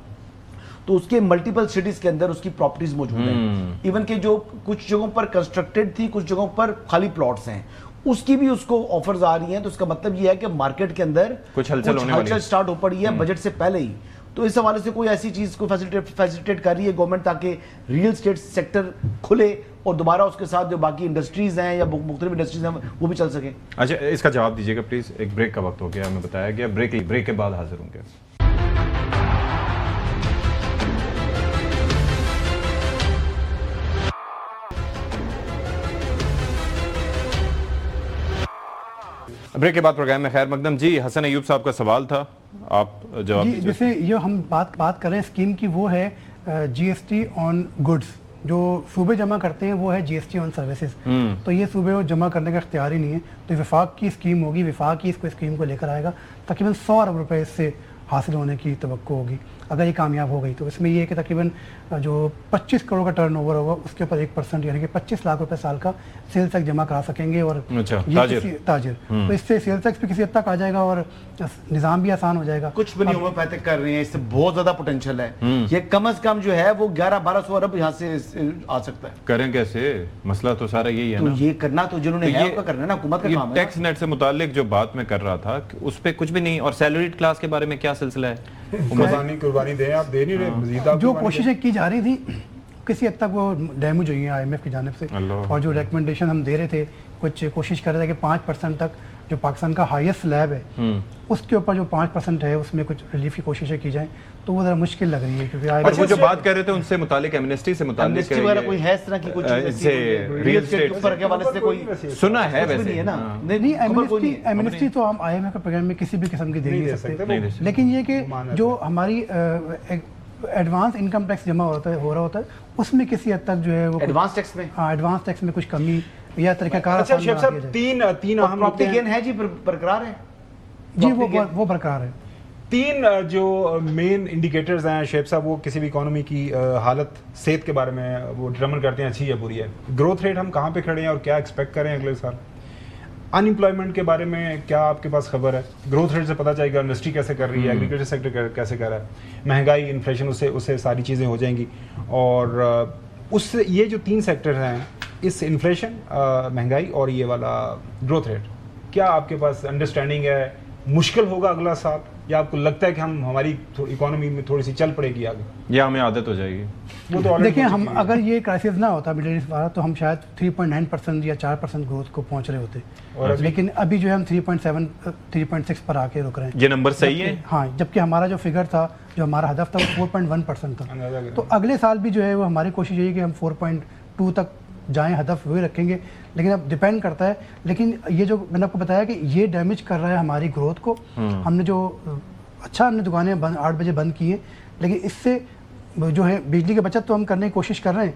तो उसके मल्टीपल सिटीज के अंदर उसकी प्रॉपर्टीज मौजूद हैं, इवन के जो कुछ जगहों पर कंस्ट्रक्टेड थी, कुछ जगहों पर खाली प्लॉट्स हैं, उसकी भी उसको ऑफर्स आ रही हैं। तो इसका मतलब ये है कि मार्केट के अंदर कुछ हलचल स्टार्ट हो पड़ी है बजट से पहले ही। तो इस हवाले से कोई ऐसी चीज को फैसिलिटेट कर रही है गवर्नमेंट ताकि रियल एस्टेट सेक्टर खुले और दोबारा उसके साथ जो बाकी इंडस्ट्रीज हैं या मुख्तलिफ इंडस्ट्रीज हैं वो भी चल सके? अच्छा, इसका जवाब दीजिएगा प्लीज। एक ब्रेक का वक्त हो गया, हमें बताया गया ब्रेक के बाद हाजिर होंगे। ब्रेक के बाद प्रोग्राम में खैर मकदम जी। हसन अयूब साहब का सवाल था, आप जवाब दीजिए। जैसे ये हम बात कर रहे हैं स्कीम की, वो है GST ऑन गुड्स, जो सूबे जमा करते हैं वो है GST ऑन सर्विसेज। तो ये सूबे को जमा करने का इख्तियार ही नहीं है, तो वफाक की स्कीम होगी, वफाक ही इसको स्कीम को लेकर आएगा, तकरीबन 100 अरब रुपए इससे हासिल होने की तवक्को होगी अगर ये कामयाब हो गई। तो इसमें ये है कि तकरीबन जो 25 करोड़ का टर्नओवर होगा उसके ऊपर 1% यानी कि 25 लाख रुपए साल का सेल्स टैक्स जमा करा सकेंगे। और अच्छा, ये ताजिर तो इससे सेल्स टैक्स भी किसी हद तक आ जाएगा और निज़ाम भी आसान हो जाएगा। कुछ बनी होम्योपैथिक कर रहे हैं, इससे बहुत ज़्यादा पोटेंशियल है। ये कम से कम जो है वो 1100-1200 अरब यहाँ से आ सकता है। करें कैसे? मसला तो सारा यही है तो ना। ये करना तो जिन्होंने है उनका करना है ना, हुकूमत का काम है। टैक्स नेट से मुतालिक जो बात मैं कर रहा था उस पे कुछ भी नहीं। और सैलरीड क्लास के बारे में क्या सिलसिला है? कुर्बानी दें, आप दे नहीं रहे, मजीद आप जो कुर्बानी कोशिशें की जा रही थी किसी हद तक वो डैमेज हुई है IMF की जानिब से। अल्लाह। और जो रिकमेंडेशन हम दे रहे थे, कुछ कोशिश कर रहे थे कि 5% तक जो पाकिस्तान का हाईएस्ट स्लैब है उसके ऊपर जो 5% है उसमें कुछ रिलीफ की कोशिशें की जाएं, तो वो ज़रा मुश्किल लग रही है क्योंकि और वो जो बात कर रहे थे उनसे मुतालिक एमनेस्टी से मुतालिक एमनेस्टी वगैरह कोई है इस तरह की कुछ ऐसे रियल एस्टेट ऊपर के हवाले से कोई सुना है कुछ भी वैसे नहीं है ना। हाँ। नहीं, एमनेस्टी तो हम IMF के प्रोग्राम में किसी भी किस्म की दे नहीं दे सकते, सकते, लेकिन ये कि जो हमारी एडवांस इनकम टैक्स जमा हो रहा होता है उसमें किसी हद तक जो है वो एडवांस टैक्स में, हाँ एडवांस टैक्स में कुछ कमी या तरीकाकार अच्छा आसान शेख बना साहब, दिया जाए। तीन अहम प्रॉपर्टी नुकते गेन हैं। है जी, बरकरार है जी property वो बरकरार है। तीन जो मेन इंडिकेटर्स हैं शेख साहब, वो किसी भी इकोनॉमी की हालत सेहत के बारे में वो डिटरमिन करते हैं अच्छी है बुरी है। ग्रोथ रेट हम कहाँ पे खड़े हैं और क्या एक्सपेक्ट करें अगले साल? अनएम्प्लॉयमेंट के बारे में क्या आपके पास खबर है? ग्रोथ रेट से पता चलेगा इंडस्ट्री कैसे कर रही है, एग्रीकल्चर सेक्टर कैसे कर रहा है, महंगाई इन्फ्लेशन उससे सारी चीज़ें हो जाएंगी। और उससे ये जो तीन सेक्टर हैं, इस इन्फ्लेशन, महंगाई और ये वाला ग्रोथ रेट, क्या आपके पास अंडरस्टैंडिंग है? मुश्किल होगा अगला साल या आपको लगता है कि हमारी इकोनॉमी में थोड़ी सी चल पड़ेगी आगे? या हमें आदत हो जाएगी? वो तो already देखिए हो हम चुकी है। अगर ये क्राइसिस ना होता मिडिल ईस्ट वाला तो हम शायद 3.9% या 4% ग्रोथ को पहुंच रहे होते, और लेकिन अभी जो है हम 3.7 3.6 पर आके रुक रहे हैं। ये नंबर सही है? हाँ, जबकि हमारा जो फिगर था, जो हमारा हदफ था वो 4.1% था। अंदाजा करें। तो अगले साल भी जो है वो हमारी कोशिश यही है कि हम 4.2 तक जाएं, हदफ वही रखेंगे, लेकिन अब डिपेंड करता है। लेकिन ये जो मैंने आपको बताया कि ये डैमेज कर रहा है हमारी ग्रोथ को। हमने जो हमने दुकानें 8 बजे बंद की हैं, लेकिन इससे जो है बिजली की बचत तो हम करने की कोशिश कर रहे हैं,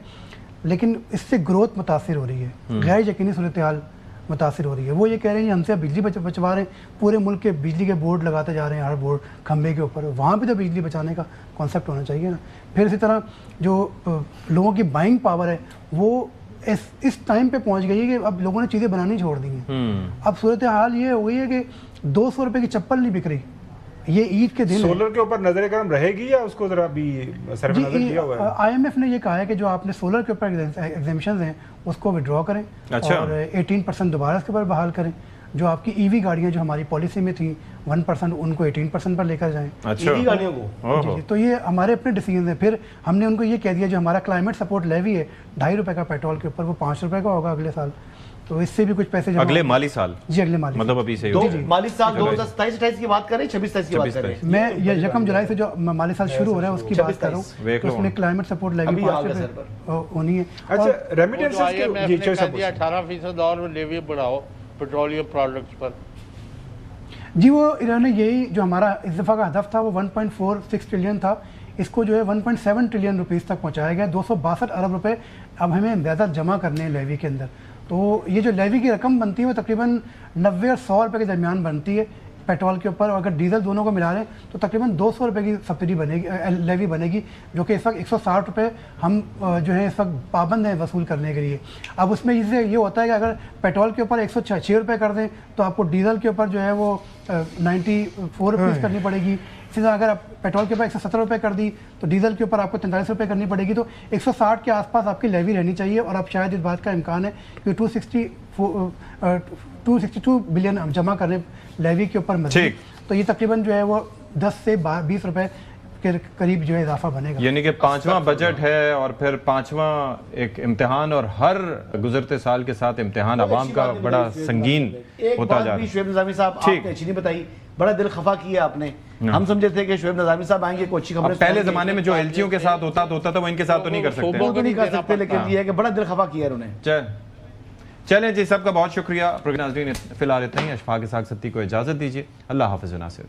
लेकिन इससे ग्रोथ मुतासिर हो रही है, गैर यकीनी सूरत हाल मुतासिर हो रही है। वो ये कह रहे हैं हमसे बिजली बचवा रहे हैं, पूरे मुल्क के बिजली के बोर्ड लगाते जा रहे हैं, हर बोर्ड खंबे के ऊपर, वहाँ भी तो बिजली बचाने का कॉन्सेप्ट होना चाहिए ना। फिर इसी तरह जो लोगों की बाइंग पावर है वो इस टाइम पे पहुंच गई है कि अब लोगों ने चीज़ें बनानी छोड़ दी हैं। अब सूरत हाल ये हो गई है कि 200 रुपये की चप्पल नहीं बिक रही। ये ईद के दिन सोलर के ऊपर नजर करम रहेगी या उसको जरा भी सरफ जी, नजर किया हुआ है? IMF ने ये कहा है कि जो आपने सोलर के ऊपर एग्जामिशंस हैं उसको विड्रॉ करें। अच्छा। और 18% दोबारा इसके ऊपर बहाल करें। जो आपकी EV गाड़ियाँ जो हमारी पॉलिसी में थी 1% उनको 18% पर लेकर जाएं। अच्छा। EV गाड़ियों को जी, तो ये हमारे अपने डिसीजन हैं। फिर हमने उनको ये कह दिया जो हमारा क्लाइमेट सपोर्ट लेवी है 2.5 रुपये का पेट्रोल के ऊपर, वो 5 रुपये का होगा अगले साल। तो इससे भी कुछ पैसे जमा अगले माली साल? जी अगले माली मतलब अभी से दो माली साल 2027-28 की बात करें, 26-27 की बात करें। मैं ये 1 जुलाई से जो माली साल शुरू हो रहा है उसकी बात कर रहा हूँ। तो उसमें क्लाइमेट सपोर्ट लेवी अभी आ 5 गया रुपये होनी है। अच्छा, रेमिटेंसेस के जी IMF ने कह दिया 18% और लेवी बढ़ाओ पेट्रोलियम प्रोडक्ट्स पर। जी वो इन्होंने यही जो हमारा इस दफ़ा का हदफ था वो 1.46 ट्रिलियन था, इसको जो है 1.7 ट्रिलियन रुपीस तक पहुंचाया गया। 262 अरब रुपए अब हमें ज़्यादा जमा करने हैं लेवी के अंदर। तो ये जो लेवी की रकम बनती है वो तकरीबन 90 और 100 रुपये के दरमियान बनती है पेट्रोल के ऊपर। और अगर डीजल दोनों को मिला लें तो तकरीबन 200 रुपये की सब्सिडी बनेगी, लेवी बनेगी, जो कि इस वक्त 160 रुपये हम जो है इस वक्त पाबंद हैं वसूल करने के लिए। अब उसमें इससे ये होता है कि अगर पेट्रोल के ऊपर 106 रुपये कर दें तो आपको डीजल के ऊपर जो है वो 94 रुपीज़ करनी पड़ेगी। इसी तरह अगर आप पेट्रोल के ऊपर 170 रुपये कर दी तो डीजल के ऊपर आपको 43 रुपये करनी पड़ेगी। तो 160 के आसपास आपकी लेवी रहनी चाहिए। और अब शायद इस बात का इम्कान है कि 262 बिलियन हम जमा करें लेवी के ऊपर मज़ीद, तो ये तकरीबन जो है वो 10 से 20 रुपये के करीब जो है इजाफा बनेगा। यानी कि 5वां बजट है और फिर 5वां एक इम्तिहान, और हर गुजरते साल के साथ इम्तिहान आवाम का बड़ा संगीन होता जा रहा है। शुएब नज़ामी साहब आपने अच्छी नहीं बताई, बड़ा दिल खफा किया आपने। हम समझे थे कि शुएब नज़ामी साहब आएंगे कोई अच्छी खबर। पहले जमाने में जो एलजीओ के साथ होता था वो इनके साथ तो नहीं कर सकते। वो तो नहीं कर सकते, लेकिन ये है कि बड़ा दिल खफा किया उन्होंने। चलें जी, सबका बहुत शुक्रिया। प्रोग्राम नाज़रीन फिलहाल इतना ही। अशफाक इसाक सत्ती को इजाज़त दीजिए। अल्लाह हाफ़िज़ नासिर।